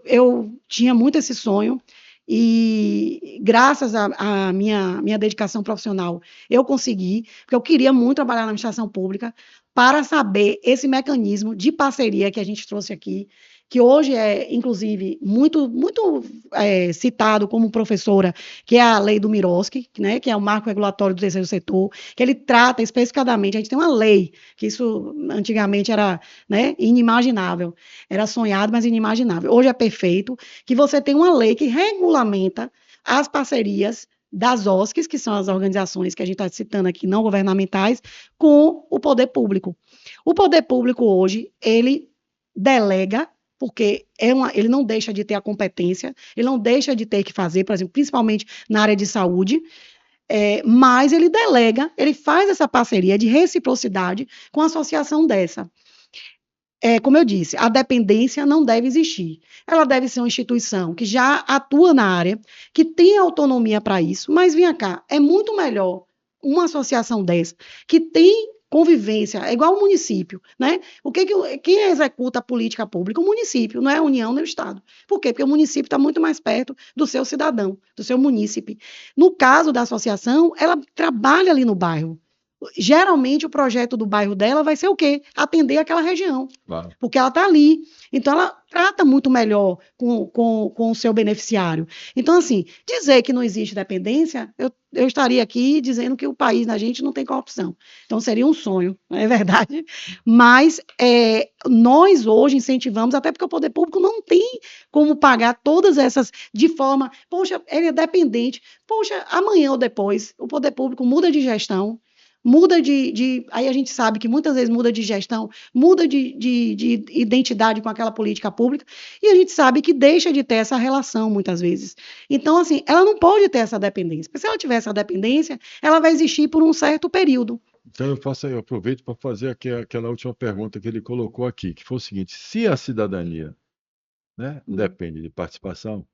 eu tinha muito esse sonho e graças à minha dedicação profissional, eu consegui, porque eu queria muito trabalhar na administração pública, para saber esse mecanismo de parceria que a gente trouxe aqui, que hoje é, inclusive, muito citado como professora, que é a lei do Miroski, né, que é o marco regulatório do terceiro setor, que ele trata especificadamente, a gente tem uma lei, que isso antigamente era, né, inimaginável, era sonhado, mas inimaginável. Hoje é perfeito, que você tem uma lei que regulamenta as parcerias das OSCs, que são as organizações que a gente está citando aqui, não governamentais, com o poder público. O poder público hoje, ele delega, porque ele não deixa de ter a competência, ele não deixa de ter que fazer, por exemplo, principalmente na área de saúde, mas ele delega, ele faz essa parceria de reciprocidade com a associação dessa. Como eu disse, a dependência não deve existir. Ela deve ser uma instituição que já atua na área, que tem autonomia para isso, mas venha cá, é muito melhor uma associação dessa, que tem convivência, é igual o município, né? Quem executa a política pública? O município, não é a União nem o Estado. Por quê? Porque o município está muito mais perto do seu cidadão, do seu munícipe. No caso da associação, ela trabalha ali no bairro. Geralmente o projeto do bairro dela vai ser o quê? Atender aquela região, Claro. porque ela está ali. Então, ela trata muito melhor com o seu beneficiário. Então, assim, dizer que não existe dependência, eu estaria aqui dizendo que o país da gente não tem corrupção. Então, seria um sonho, não é verdade? Mas nós hoje incentivamos, até porque o poder público não tem como pagar todas essas de forma, poxa, ele é dependente, poxa, amanhã ou depois o poder público muda de gestão, muda aí a gente sabe que muitas vezes muda de gestão, muda de identidade com aquela política pública, e a gente sabe que deixa de ter essa relação muitas vezes. Então, assim, ela não pode ter essa dependência, porque se ela tiver essa dependência, ela vai existir por um certo período. Então eu aproveito para fazer aquela última pergunta que ele colocou aqui, que foi o seguinte: se a cidadania, né, depende de participação,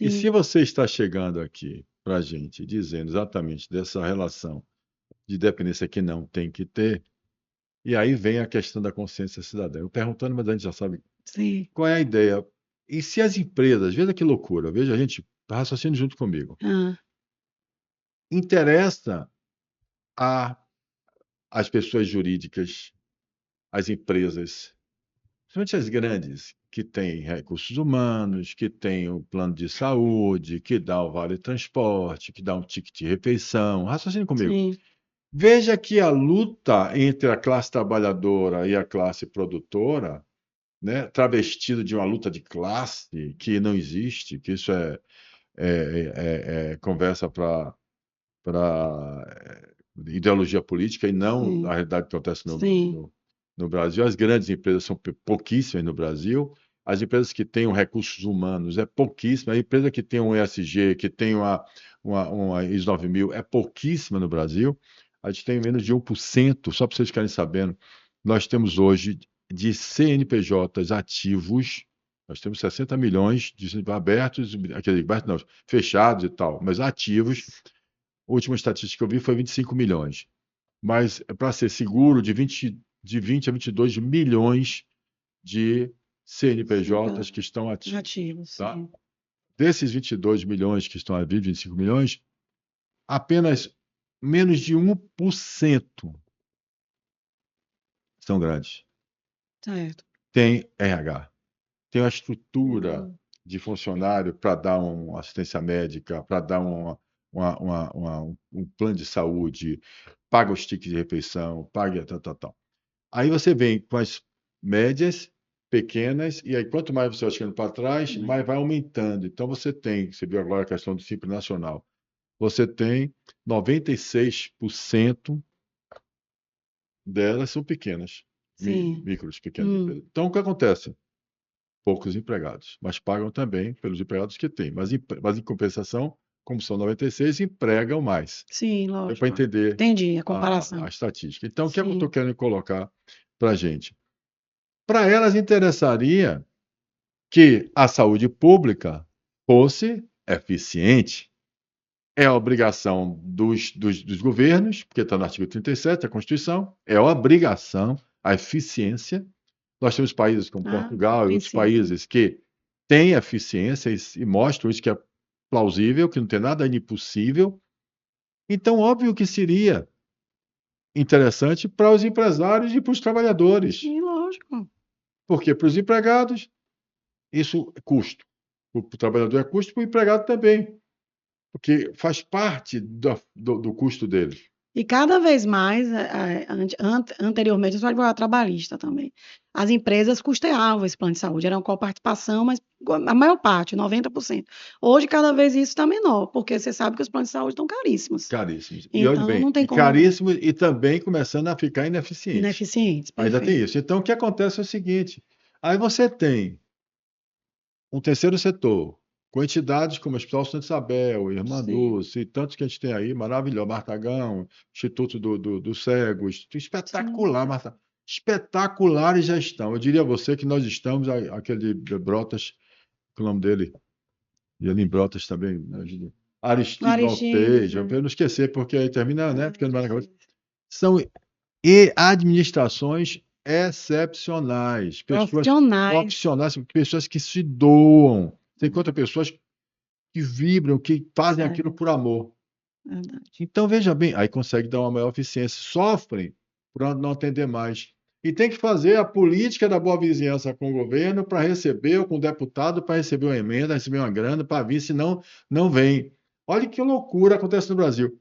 e se Sim, você está chegando aqui para a gente dizendo exatamente dessa relação de dependência que não tem que ter, e aí vem a questão da consciência cidadã. Eu perguntando, mas a gente já sabe sim. qual é a ideia. E se as empresas, veja que loucura, veja a gente raciocínio junto comigo, Ah, interessa a as pessoas jurídicas, as empresas, principalmente as grandes, que têm recursos humanos, que têm o plano de saúde, que dá o vale transporte, que dá um ticket de refeição. Raciocine comigo. sim, Veja que a luta entre a classe trabalhadora e a classe produtora né, travestido de uma luta de classe que não existe, que isso é conversa para ideologia política e não a Sim, realidade que acontece sim, no Brasil. As grandes empresas são pouquíssimas no Brasil, as empresas que têm recursos humanos é pouquíssima, a empresa que tem um ESG, que tem uma ISO 9000 é pouquíssima no Brasil. A gente tem menos de 1%, só para vocês ficarem sabendo. Nós temos hoje de CNPJs ativos, nós temos 60 milhões de abertos, abertos não, fechados e tal, mas ativos. A última estatística que eu vi foi 25 milhões. Mas para ser seguro, de 20 a 22 milhões de CNPJs que estão ativos. ativos, Tá? sim. Desses 22 milhões que estão ativos, 25 milhões, apenas menos de 1% são grandes. Certo. Tem RH, tem uma estrutura Uhum. de funcionário para dar uma assistência médica, para dar um plano de saúde, paga os tickets de refeição, paga tal, tal, tal. Aí você vem com as médias, pequenas, e aí quanto mais você vai chegando para trás, mais vai aumentando. Então você viu agora a questão do Simples Nacional, você tem 96% delas são pequenas, Sim. micros, pequenas Hum. empresas. Então o que acontece? Poucos empregados, mas pagam também pelos empregados que têm. Mas em compensação, como são 96, empregam mais. Sim, Deu para lógico. entender Entendi a a comparação. estatística. Então, o que é que eu estou Sim. querendo colocar para a gente? Para elas interessaria que a saúde pública fosse eficiente. É a obrigação dos governos, porque está no artigo 37 da Constituição, é a obrigação, a eficiência. Nós temos países como Ah, Portugal e outros princípio. países que têm eficiência e mostram isso que é plausível, que não tem nada de impossível. Então, óbvio que seria interessante para os empresários e para os trabalhadores, Sim, lógico. porque para os empregados isso é custo, para o trabalhador é custo, para o empregado também, porque faz parte do custo dele. E cada vez mais, anteriormente, eu sou advogada trabalhista também. As empresas custeavam esse plano de saúde, era uma coparticipação, mas a maior parte, 90%. Hoje, cada vez isso está menor, porque você sabe que os planos de saúde estão caríssimos. Caríssimos. E olhe Então, bem, não tem e como caríssimos e também começando a ficar ineficientes. ineficientes, Ainda tem perfeito. isso. Então, o que acontece é o seguinte: aí você tem um terceiro setor, com entidades como o Hospital Santa Isabel, Irmã Sim, Dulce, e tantos que a gente tem aí, maravilhoso, Martagão, Instituto dos Cegos, sim. espetacular, Marta, espetaculares já estão. Eu diria a você que nós estamos, aquele de Brotas, que é o nome dele, e ali em Brotas também, né, Aristide Aristides, Valtejo, para eu não esquecer, porque aí termina, né, ficando mais na cabeça. difícil. São administrações excepcionais, pessoas Profissionais, profissionais, pessoas que se doam. Você encontra pessoas que vibram, que fazem aquilo sério, por amor. verdade. Então, veja bem, aí consegue dar uma maior eficiência. Sofrem por não atender mais. E tem que fazer a política da boa vizinhança com o governo para receber, ou com o deputado para receber uma emenda, receber uma grana para vir, senão não vem. Olha que loucura acontece no Brasil.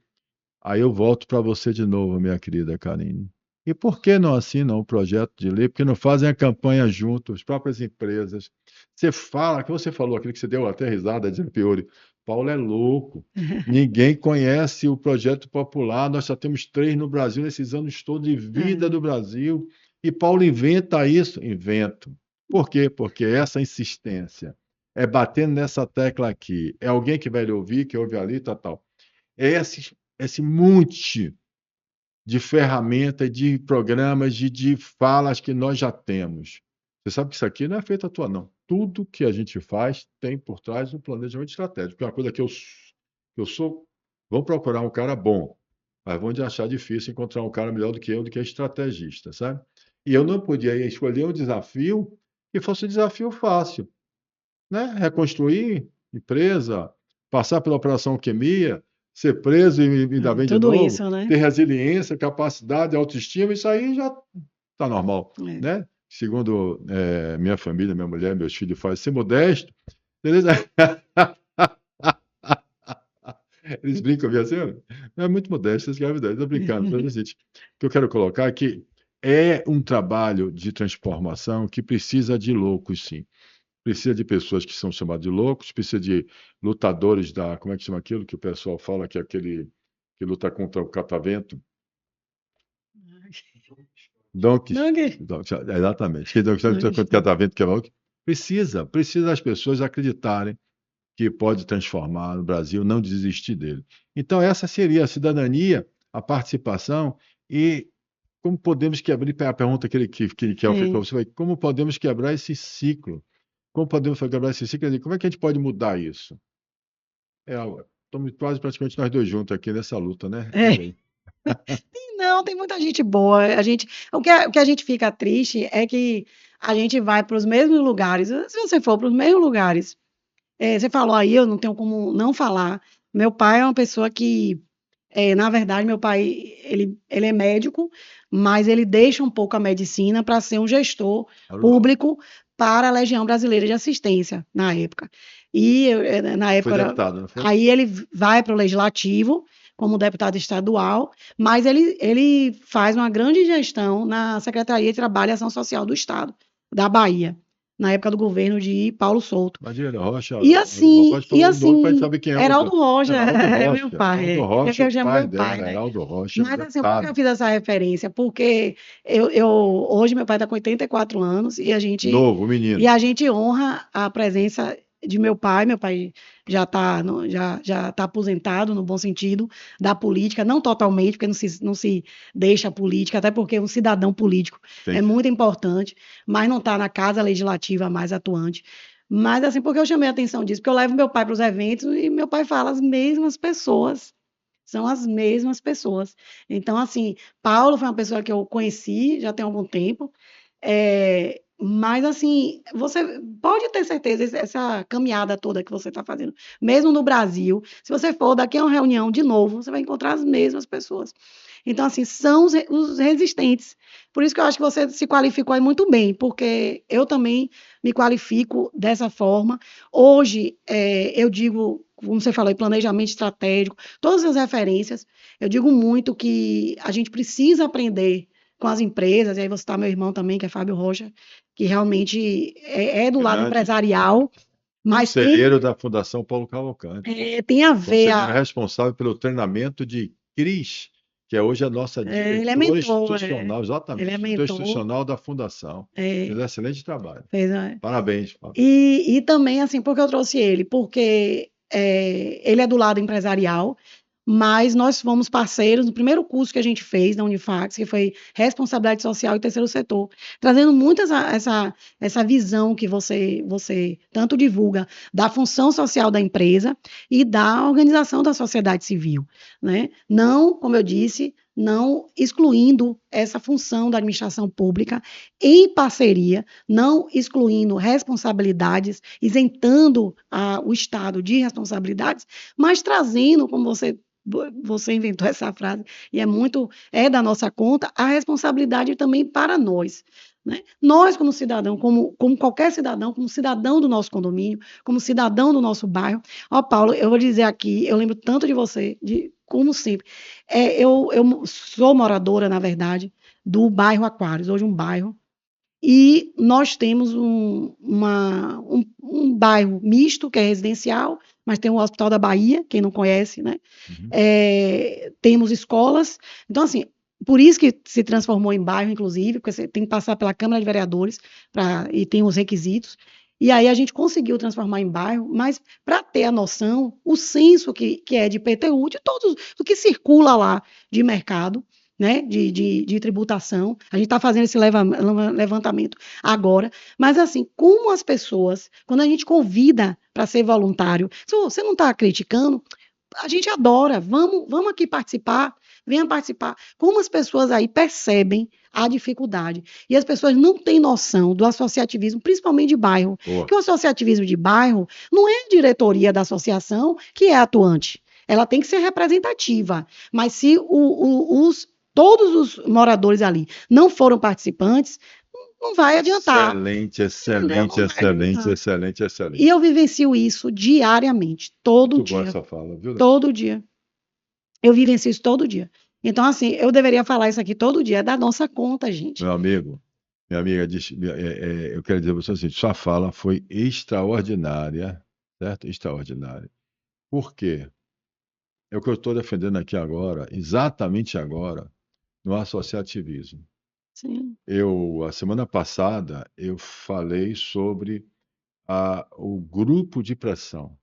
Aí eu volto para você de novo, minha querida Karine. E por que não assinam o projeto de lei? Porque não fazem a campanha junto, as próprias empresas. Você fala, que você falou, aquilo que você deu até risada, de Fiore. Paulo é louco. Ninguém conhece o projeto popular. Nós só temos 3 no Brasil nesses anos todos de vida É, do Brasil. E Paulo inventa isso? Invento. Por quê? Porque essa insistência é batendo nessa tecla aqui. É alguém que vai lhe ouvir, que ouve ali, tal, tal. É esse monte de ferramentas, de programas, de falas que nós já temos. Você sabe que isso aqui não é feito à toa, não. Tudo que a gente faz tem por trás um planejamento estratégico. É uma coisa que eu sou. Vão procurar um cara bom, mas vão achar difícil encontrar um cara melhor do que eu, do que é estrategista, sabe? E eu não podia escolher um desafio que fosse um desafio fácil, né? Reconstruir empresa, passar pela operação alquimia, ser preso e ainda bem de tudo novo, isso, né? ter resiliência, capacidade, autoestima, isso aí já está normal, É. né? Segundo minha família, minha mulher, meus filhos fazem, ser modesto, beleza? Eles brincam, viu assim? Não é muito modesto, essa gravidade, estou brincando, mas, gente, o que eu quero colocar é que é um trabalho de transformação que precisa de loucos, sim. Precisa de pessoas que são chamadas de loucos, precisa de lutadores da. Como é que chama aquilo que o pessoal fala, que é aquele que luta contra o catavento? Donks. Não, que... Exatamente. Que luta contra o catavento, que é louco. Precisa das pessoas acreditarem que pode transformar no Brasil, não desistir dele. Então, essa seria a cidadania, a participação e como podemos quebrar, a pergunta que ele fez para você, foi, como podemos quebrar esse ciclo? Como podemos quebrar esse ciclo? Como é que a gente pode mudar isso? Estamos quase praticamente nós dois juntos aqui nessa luta, né? Não, tem muita gente boa. O que a gente fica triste é que a gente vai para os mesmos lugares. Se você for para os mesmos lugares, você falou aí, eu não tenho como não falar. Meu pai é uma pessoa que, na verdade, meu pai, ele é médico, mas ele deixa um pouco a medicina para ser um gestor público para a Legião Brasileira de Assistência, na época. E, na época, foi deputado, não foi? Aí ele vai para o Legislativo, como deputado estadual, mas ele faz uma grande gestão na Secretaria de Trabalho e Ação Social do Estado, da Bahia, na época do governo de Paulo Souto. Imagina, Rocha. E assim, sabe quem é Heraldo Rocha, é meu pai. Heraldo Rocha, Eu chamo meu dela, pai, né? Heraldo Rocha. Mas assim, por que eu fiz essa referência? Porque hoje meu pai está com 84 anos e a gente. Novo, menino. E a gente honra a presença de meu pai. Meu pai já está aposentado, no bom sentido, da política, não totalmente, porque não se deixa a política, até porque um cidadão político é muito importante, mas não está na casa legislativa mais atuante. Mas assim, porque eu chamei a atenção disso? Porque eu levo meu pai para os eventos e meu pai fala as mesmas pessoas. São as mesmas pessoas. Então, assim, Paulo foi uma pessoa que eu conheci já tem algum tempo. Mas, assim, você pode ter certeza, essa caminhada toda que você está fazendo, mesmo no Brasil, se você for daqui a uma reunião de novo, você vai encontrar as mesmas pessoas. Então, assim, são os resistentes. Por isso que eu acho que você se qualificou aí muito bem, porque eu também me qualifico dessa forma. Hoje, eu digo, como você falou, planejamento estratégico, todas as referências, eu digo muito que a gente precisa aprender com as empresas, e aí você está meu irmão também, que é Fábio Rocha, que realmente é do lado empresarial, mas conselheiro da Fundação Paulo Cavalcante. Tem a ver... Conselheiro responsável pelo treinamento de Cris, que é hoje a nossa diretora institucional, exatamente, ele é mentor institucional da Fundação. Fez um excelente trabalho. Parabéns, Fábio. E também, assim, por que eu trouxe ele? Porque ele é do lado empresarial, mas nós fomos parceiros no primeiro curso que a gente fez na Unifax, que foi Responsabilidade Social e Terceiro Setor, trazendo muito essa visão que você tanto divulga da função social da empresa e da organização da sociedade civil, né? Não, como eu disse, não excluindo essa função da administração pública em parceria, não excluindo responsabilidades, isentando o Estado de responsabilidades, mas trazendo, como você inventou essa frase, e é da nossa conta, a responsabilidade também para nós. Né? Nós, como cidadão, como qualquer cidadão, como cidadão do nosso condomínio, como cidadão do nosso bairro. Ó, Paulo, eu vou dizer aqui, eu lembro tanto de você, como sempre. Eu sou moradora, na verdade, do bairro Aquários, hoje um bairro, e nós temos um bairro misto, que é residencial, mas tem o Hospital da Bahia, quem não conhece, né? Temos escolas. Então, assim, por isso que se transformou em bairro, inclusive, porque você tem que passar pela Câmara de Vereadores e tem os requisitos. E aí a gente conseguiu transformar em bairro, mas para ter a noção, o censo que é de IPTU, de do que circula lá de mercado, né, de tributação. A gente está fazendo esse levantamento agora, mas assim, como as pessoas, quando a gente convida para ser voluntário, se você não está criticando, a gente adora, vamos aqui participar, venha participar. Como as pessoas aí percebem a dificuldade, e as pessoas não têm noção do associativismo, principalmente de bairro, que o associativismo de bairro não é a diretoria da associação que é atuante, ela tem que ser representativa, mas se todos os moradores ali não foram participantes, não vai adiantar. Excelente. E eu vivencio isso diariamente, todo dia. Boa essa fala, viu? Todo dia. Eu vivencio isso todo dia. Então, assim, eu deveria falar isso aqui todo dia, é da nossa conta, gente. Meu amigo, minha amiga, eu quero dizer para você assim, sua fala foi extraordinária, certo? Extraordinária. Por quê? É o que eu estou defendendo aqui agora, exatamente agora, no associativismo. Sim, A semana passada, eu falei sobre o grupo de pressão.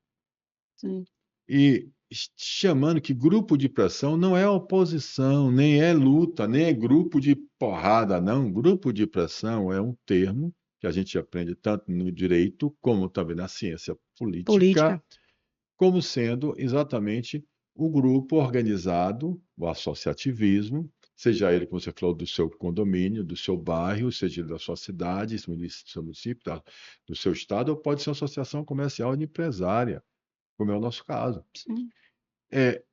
sim. E chamando que grupo de pressão não é oposição, nem é luta, nem é grupo de porrada, não. Grupo de pressão é um termo que a gente aprende tanto no direito como também na ciência Política. política, como sendo exatamente o grupo organizado, o associativismo, seja ele, como você falou, do seu condomínio, do seu bairro, seja da sua cidade, do seu município, do seu estado, ou pode ser uma associação comercial e empresária, como é o nosso caso. Sim,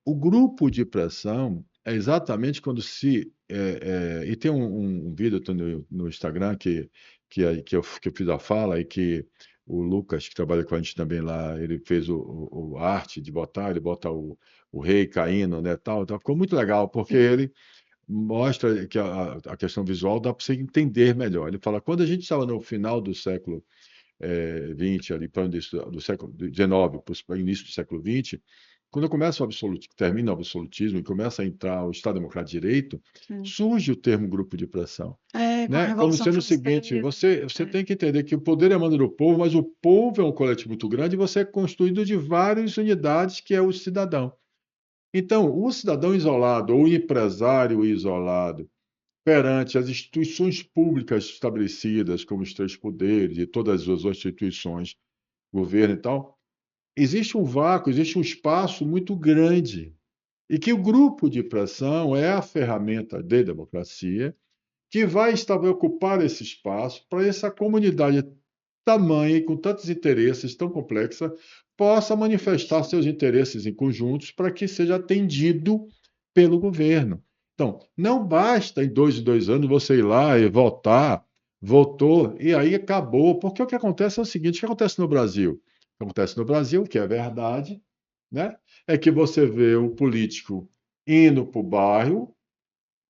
O grupo de pressão é exatamente quando e tem um vídeo no Instagram que eu fiz a fala e que o Lucas, que trabalha com a gente também lá, ele fez o arte de botar, ele bota o rei caindo, né, tal, então ficou muito legal, porque sim. ele mostra que a questão visual dá para você entender melhor. Ele fala, quando a gente estava no final do século XX, ali para o início do século XIX, para o início do século XX, quando começa termina o absolutismo e começa a entrar o Estado Democrático de Direito, Sim. surge o termo grupo de pressão, É, com a né? Como Revolução sendo o seguinte: Francesa. você É. tem que entender que o poder emana do povo, mas o povo é um coletivo muito grande e você é construído de várias unidades, que é o cidadão. Então, o cidadão isolado ou o empresário isolado perante as instituições públicas estabelecidas, como os três poderes e todas as instituições, governo e tal, existe um vácuo, existe um espaço muito grande. E que o grupo de pressão é a ferramenta de democracia que vai ocupar esse espaço para essa comunidade tamanha e com tantos interesses tão complexa possa manifestar seus interesses em conjuntos para que seja atendido pelo governo. Então, não basta em 2 anos você ir lá e votar, votou e aí acabou, porque o que acontece é o seguinte: o que acontece no Brasil? O que acontece no Brasil, que é verdade, né? É que você vê o político indo para o bairro,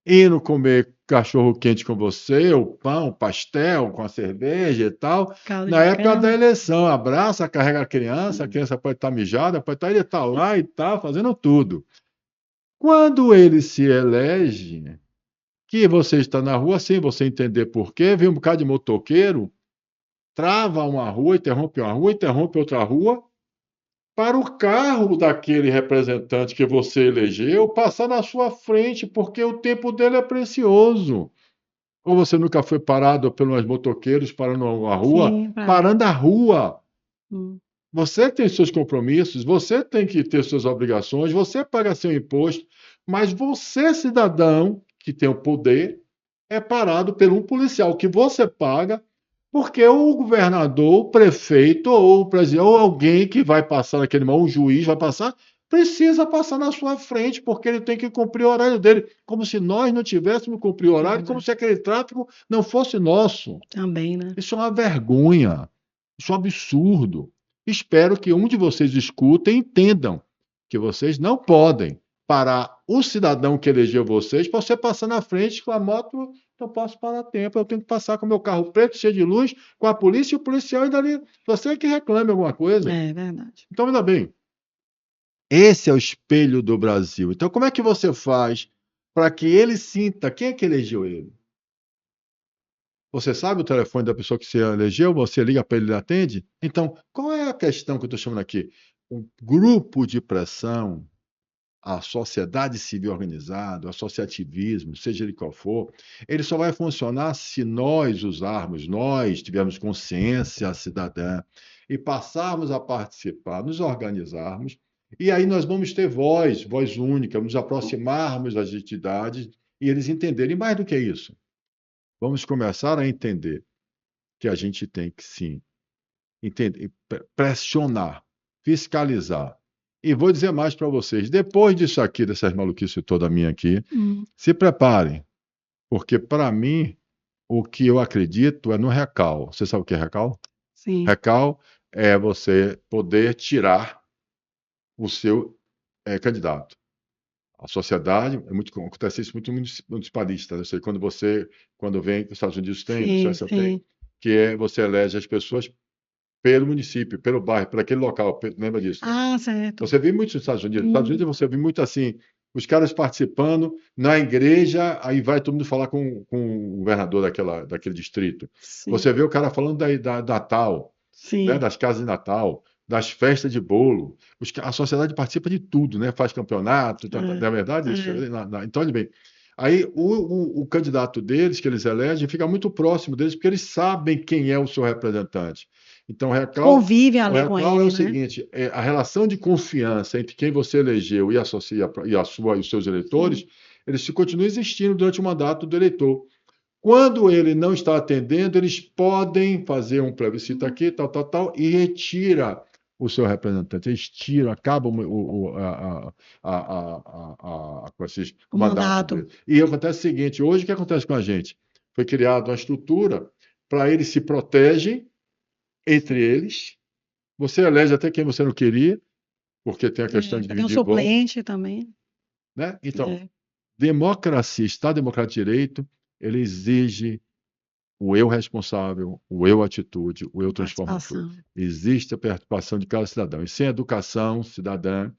indo comer cachorro quente com você, o pão, o pastel com a cerveja e tal. Caldo Na de época da cana. eleição, abraça, carrega a Sim. criança pode estar mijada, pode estar, ele está lá e está fazendo tudo. Quando ele se elege, que você está na rua, sem você entender por quê, vem um bocado de motoqueiro, trava uma rua, interrompe outra rua, para o carro daquele representante que você elegeu passar na sua frente, porque o tempo dele é precioso. Ou você nunca foi parado pelos motoqueiros parando a rua? Sim, para. Parando a rua. Hum. Você tem seus compromissos, você tem que ter suas obrigações, você paga seu imposto, mas você, cidadão, que tem o poder, é parado por um policial que você paga, porque o governador, o prefeito ou o presidente, ou alguém que vai passar naquele momento, um juiz vai passar, precisa passar na sua frente, porque ele tem que cumprir o horário dele, como se nós não tivéssemos que cumprir o É horário, como verdade. se aquele tráfego não fosse nosso. Também, né? Isso é uma vergonha, isso é um absurdo. Espero que um de vocês escutem e entendam que vocês não podem parar o cidadão que elegeu vocês para você passar na frente com a moto. Eu posso parar a tempo, eu tenho que passar com o meu carro preto, cheio de luz, com a polícia e o policial ainda ali. Você que reclame alguma coisa. É verdade. Então, ainda bem, esse é o espelho do Brasil. Então, como é que você faz para que ele sinta quem é que elegeu ele? Você sabe o telefone da pessoa que você elegeu? Você liga para ele e ele atende? Então, qual é a questão que eu estou chamando aqui? O grupo de pressão, a sociedade civil organizada, o associativismo, seja ele qual for, ele só vai funcionar se nós usarmos, nós tivermos consciência cidadã e passarmos a participar, nos organizarmos, e aí nós vamos ter voz, voz única, nos aproximarmos das entidades e eles entenderem mais do que isso. Vamos começar a entender que a gente tem que sim entender, pressionar, fiscalizar. E vou dizer mais para vocês: depois disso aqui, dessas maluquices toda minha aqui, Hum. se preparem, porque para mim o que eu acredito é no recal. Você sabe o que é recal? Sim. Recal é você poder tirar o seu candidato. A sociedade, acontece isso muito municipalista, né? Ou seja, quando vem, os Estados Unidos tem, a Sim, Suécia tem, sim. que é você elege as pessoas pelo município, pelo bairro, por aquele local, lembra disso, né? Ah, certo. Você vê muito nos Estados Unidos. Nos Estados Hum, Unidos você vê muito assim, os caras participando na igreja, aí vai todo mundo falar com o governador daquele distrito. sim, Você vê o cara falando da Natal, né, sim. das casas de Natal, das festas de bolo. A sociedade participa de tudo, né? Faz campeonato, não é verdade? Isso, É. então, olha bem. Aí o candidato deles, que eles elegem, fica muito próximo deles, porque eles sabem quem é o seu representante. Então, Convive o ali com recal é o ele, né? seguinte: a relação de confiança entre quem você elegeu e os seus eleitores, Sim. eles se continuam existindo durante o mandato do eleitor. Quando ele não está atendendo, eles podem fazer um plebiscito Hum, aqui, tal, tal, tal, e retira o seu representante. Eles tiram, acabam o o mandato mandato. dele. E acontece o seguinte: hoje o que acontece com a gente? Foi criada uma estrutura para eles se protegem entre eles. Você elege até quem você não queria, porque tem a questão É, de tem um dividir voto, suplente também. né? Então, É, democracia, Estado Democrático de Direito, ele exige o eu responsável, o eu atitude, o eu transformador. participação. Existe a participação de cada cidadão. E sem educação cidadã,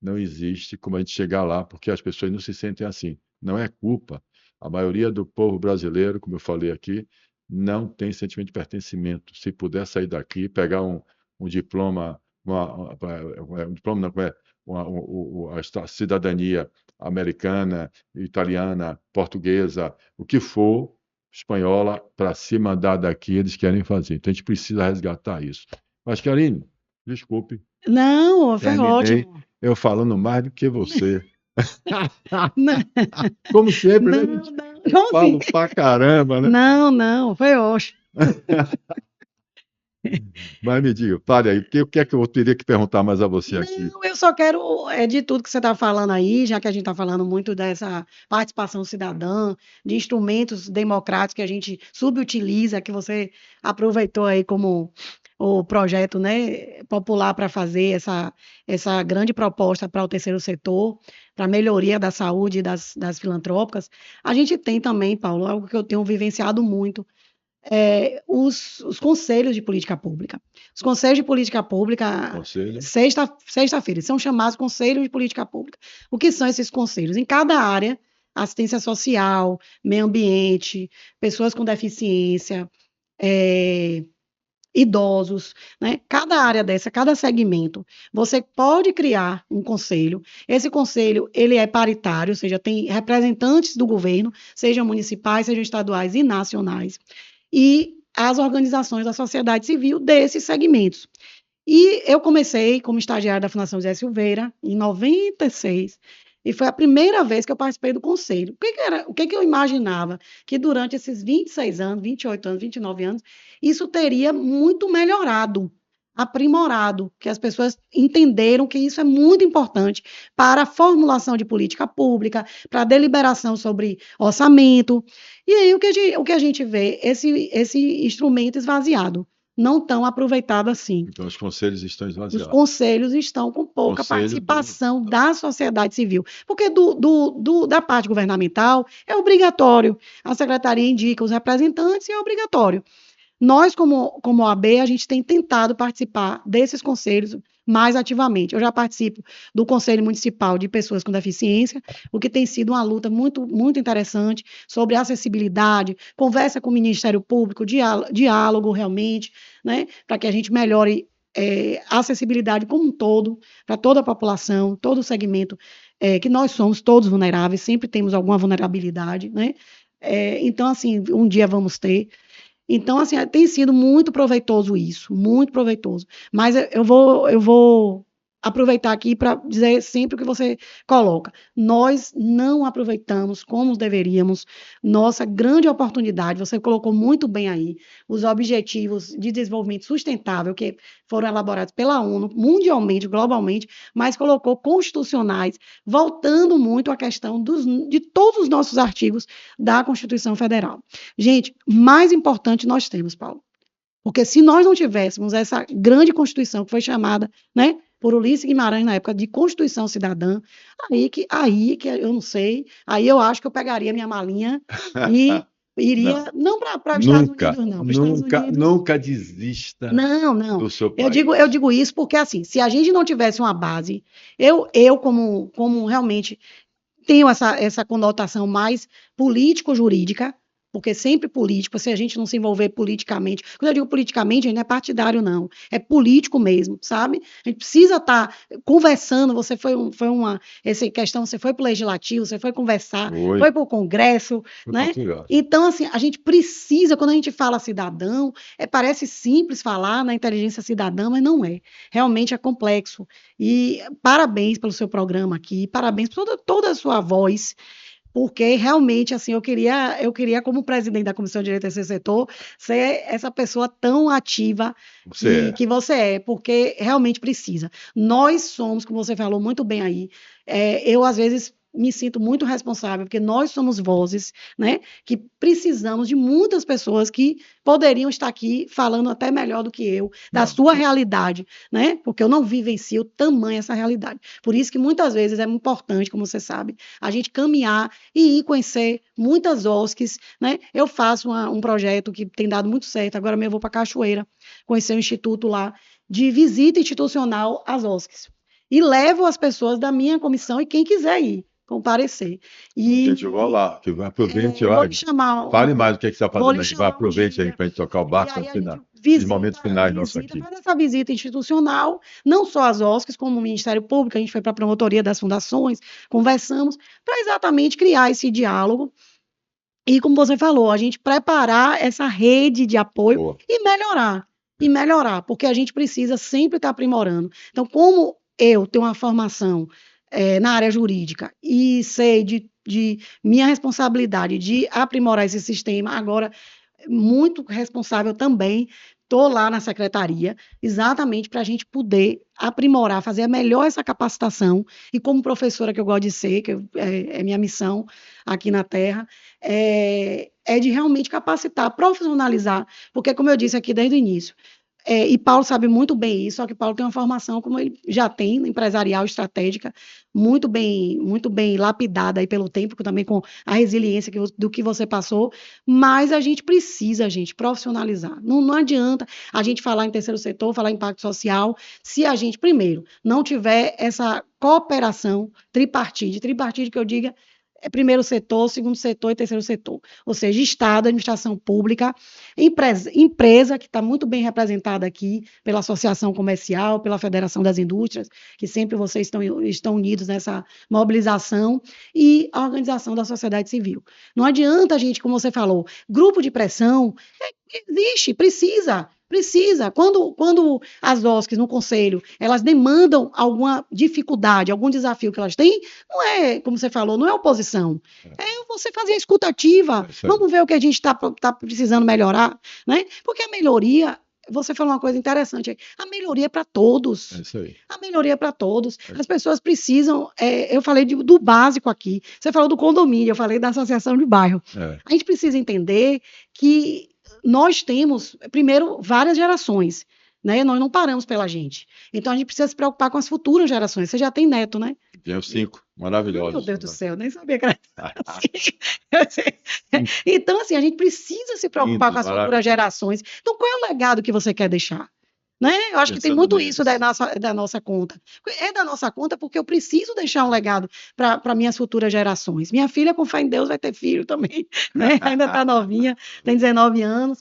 não existe como a gente chegar lá, porque as pessoas não se sentem assim. Não é culpa. A maioria do povo brasileiro, como eu falei aqui, não tem sentimento de pertencimento. Se puder sair daqui, pegar um diploma, um diploma, não, a cidadania americana, italiana, portuguesa, o que for, espanhola, para se mandar daqui, eles querem fazer. Então a gente precisa resgatar isso. Mas, Karine, desculpe, Não, foi terminei ótimo. eu falando mais do que você. Não, Como sempre, né, não, gente? não. Eu Como assim? falo pra caramba, né? Não, não, foi ótimo. Mas me diga, fale aí, o que é que eu teria que perguntar mais a você aqui? Não, eu só quero, de tudo que você está falando aí, já que a gente está falando muito dessa participação cidadã, de instrumentos democráticos que a gente subutiliza, que você aproveitou aí como o projeto, né, popular para fazer essa grande proposta para o terceiro setor, para a melhoria da saúde das filantrópicas. A gente tem também, Paulo, algo que eu tenho vivenciado muito, os conselhos de política pública. Os conselhos de política pública, Conselho? sexta-feira, são chamados conselhos de política pública. O que são esses conselhos? Em cada área, assistência social, meio ambiente, pessoas com deficiência, é, idosos, né? Cada área dessa, cada segmento, você pode criar um conselho. Esse conselho, ele é paritário, ou seja, tem representantes do governo, sejam municipais, sejam estaduais e nacionais, e as organizações da sociedade civil desses segmentos. E eu comecei como estagiária da Fundação Zé Silveira em 96, e foi a primeira vez que eu participei do conselho. O que eu imaginava? Que durante esses 26 anos, 28 anos, 29 anos, isso teria muito melhorado, aprimorado, que as pessoas entenderam que isso é muito importante para a formulação de política pública, para a deliberação sobre orçamento. E aí o que a gente vê? Esse instrumento esvaziado, não tão aproveitado assim. Então, os conselhos estão Os esvaziados. conselhos estão com pouca Conselho do. participação da sociedade civil, porque da parte governamental é obrigatório. A secretaria indica os representantes e é obrigatório. Nós, como OAB, a gente tem tentado participar desses conselhos mais ativamente. Eu já participo do Conselho Municipal de Pessoas com Deficiência, o que tem sido uma luta muito, muito interessante sobre acessibilidade, conversa com o Ministério Público, diálogo realmente, né, para que a gente melhore a acessibilidade como um todo, para toda a população, todo o segmento, que nós somos todos vulneráveis, sempre temos alguma vulnerabilidade, né? Então, assim, um dia vamos ter. Então, assim, tem sido muito proveitoso isso, muito proveitoso. Mas eu vou aproveitar aqui para dizer sempre o que você coloca. Nós não aproveitamos como deveríamos nossa grande oportunidade. Você colocou muito bem aí os objetivos de desenvolvimento sustentável que foram elaborados pela ONU, mundialmente, globalmente, mas colocou constitucionais, voltando muito à questão de todos os nossos artigos da Constituição Federal. Gente, mais importante nós temos, Paulo. Porque se nós não tivéssemos essa grande Constituição que foi chamada, né, por Ulisses Guimarães na época de Constituição Cidadã, aí que eu não sei, aí eu acho que eu pegaria minha malinha e Não, iria, não para os Estados nunca, Unidos, não, para os Estados nunca, Unidos, nunca desista não, não. do seu Eu país. digo isso porque, assim, se a gente não tivesse uma base, como realmente tenho essa conotação mais político-jurídica, porque sempre político, se a gente não se envolver politicamente, quando eu digo politicamente, não é partidário, não, é político mesmo, sabe? A gente precisa estar conversando, essa questão, você foi para o legislativo, você foi conversar, Foi, foi para o Congresso, foi né? Portugal. Então, assim, a gente precisa, quando a gente fala cidadão, parece simples falar na inteligência cidadã, mas não é. Realmente é complexo. E parabéns pelo seu programa aqui, parabéns por toda a sua voz, porque realmente, assim, eu queria, como presidente da Comissão de Direito e Terceiro Setor, ser essa pessoa tão ativa Você é. que você é, porque realmente precisa. Nós somos, como você falou muito bem aí, eu às vezes me sinto muito responsável, porque nós somos vozes, né, que precisamos de muitas pessoas que poderiam estar aqui falando até melhor do que eu, da Não, sua realidade, né, porque eu não vivencio tamanho essa realidade. Por isso que muitas vezes é importante, como você sabe, a gente caminhar e ir conhecer muitas OSCs, né? Eu faço um projeto que tem dado muito certo, agora mesmo eu vou para Cachoeira, conhecer um instituto lá de visita institucional às OSCs. E levo as pessoas da minha comissão e quem quiser ir, comparecer. gente, eu vou E lá. Aproveite, vou lhe chamar, fale mais o que você está vou fazendo lhe aí. Vai, chamar um aproveite aí dia. para a gente tocar o E barco aí a gente nos momentos finais nossos aqui. faz essa visita institucional, não só as OSCs, como o Ministério Público, a gente foi para a promotoria das fundações, conversamos, para exatamente criar esse diálogo e, como você falou, a gente preparar essa rede de apoio Boa. e melhorar, porque a gente precisa sempre estar aprimorando. Então, como eu tenho uma formação na área jurídica e sei de minha responsabilidade de aprimorar esse sistema, agora muito responsável também. Estou lá na secretaria, exatamente para a gente poder aprimorar, fazer melhor essa capacitação. E como professora que eu gosto de ser, é minha missão aqui na Terra, é de realmente capacitar, profissionalizar, porque, como eu disse aqui desde o início, e Paulo sabe muito bem isso, só que Paulo tem uma formação, como ele já tem, empresarial, estratégica, muito bem lapidada aí pelo tempo, também com a resiliência do que você passou, mas a gente precisa, gente, profissionalizar. Não adianta a gente falar em terceiro setor, falar em impacto social, se a gente, primeiro, não tiver essa cooperação tripartite que eu diga primeiro setor, segundo setor e terceiro setor, ou seja, Estado, administração pública, empresa que está muito bem representada aqui pela Associação Comercial, pela Federação das Indústrias, que sempre vocês estão unidos nessa mobilização, e a organização da sociedade civil. Não adianta a gente, como você falou, grupo de pressão, existe, precisa. Quando as OSCs no conselho, elas demandam alguma dificuldade, algum desafio que elas têm, não é, como você falou, não é oposição. É você fazer a escuta ativa. Vamos ver o que a gente está precisando melhorar, né? Porque a melhoria, você falou uma coisa interessante, a melhoria é para todos. É isso aí. A melhoria é para todos. As pessoas precisam. Eu falei do básico aqui. Você falou do condomínio, eu falei da associação de bairro. A gente precisa entender que nós temos, primeiro, várias gerações, né? Nós não paramos pela gente. Então a gente precisa se preocupar com as futuras gerações. Você já tem neto, né? Tenho 5, maravilhosos. Meu Deus do céu, nem sabia que era assim. Então, assim, a gente precisa se preocupar com as futuras gerações. Então, qual é o legado que você quer deixar? Né? Eu acho que tem muito isso da nossa conta. É da nossa conta porque eu preciso deixar um legado para minhas futuras gerações. Minha filha, com fé em Deus, vai ter filho também, né? Ainda está novinha, tem 19 anos,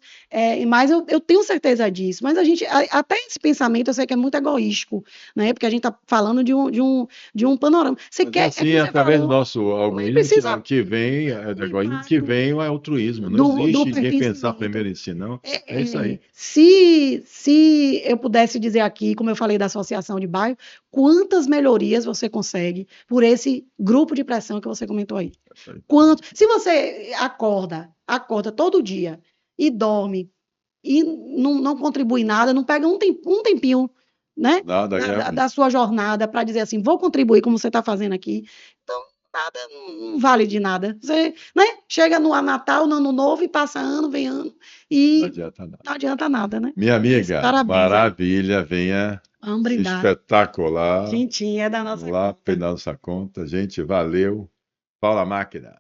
mas eu tenho certeza disso. Mas a gente, até esse pensamento, eu sei que é muito egoístico, né? Porque a gente está falando de um panorama. Você Mas quer, assim, através do nosso algoritmo que vem, que vem o altruísmo. Não existe ninguém pensar primeiro em si, não. É isso aí. Se eu pudesse dizer aqui, como eu falei da associação de bairro, quantas melhorias você consegue por esse grupo de pressão que você comentou aí. Se você acorda todo dia e dorme e não contribui nada, não pega um tempinho, né, da sua jornada para dizer assim, vou contribuir como você está fazendo aqui, então nada, não vale de nada. Você, né, chega no Natal, no Ano Novo, e passa ano, vem ano, Não e adianta nada. não adianta nada, né? Minha É isso, amiga, parabéns aí. maravilha, venha. Vamos brindar. Espetacular. Gentinho, é da Vamos nossa lá, conta. pela nossa conta. Gente, valeu. Paula Máquina.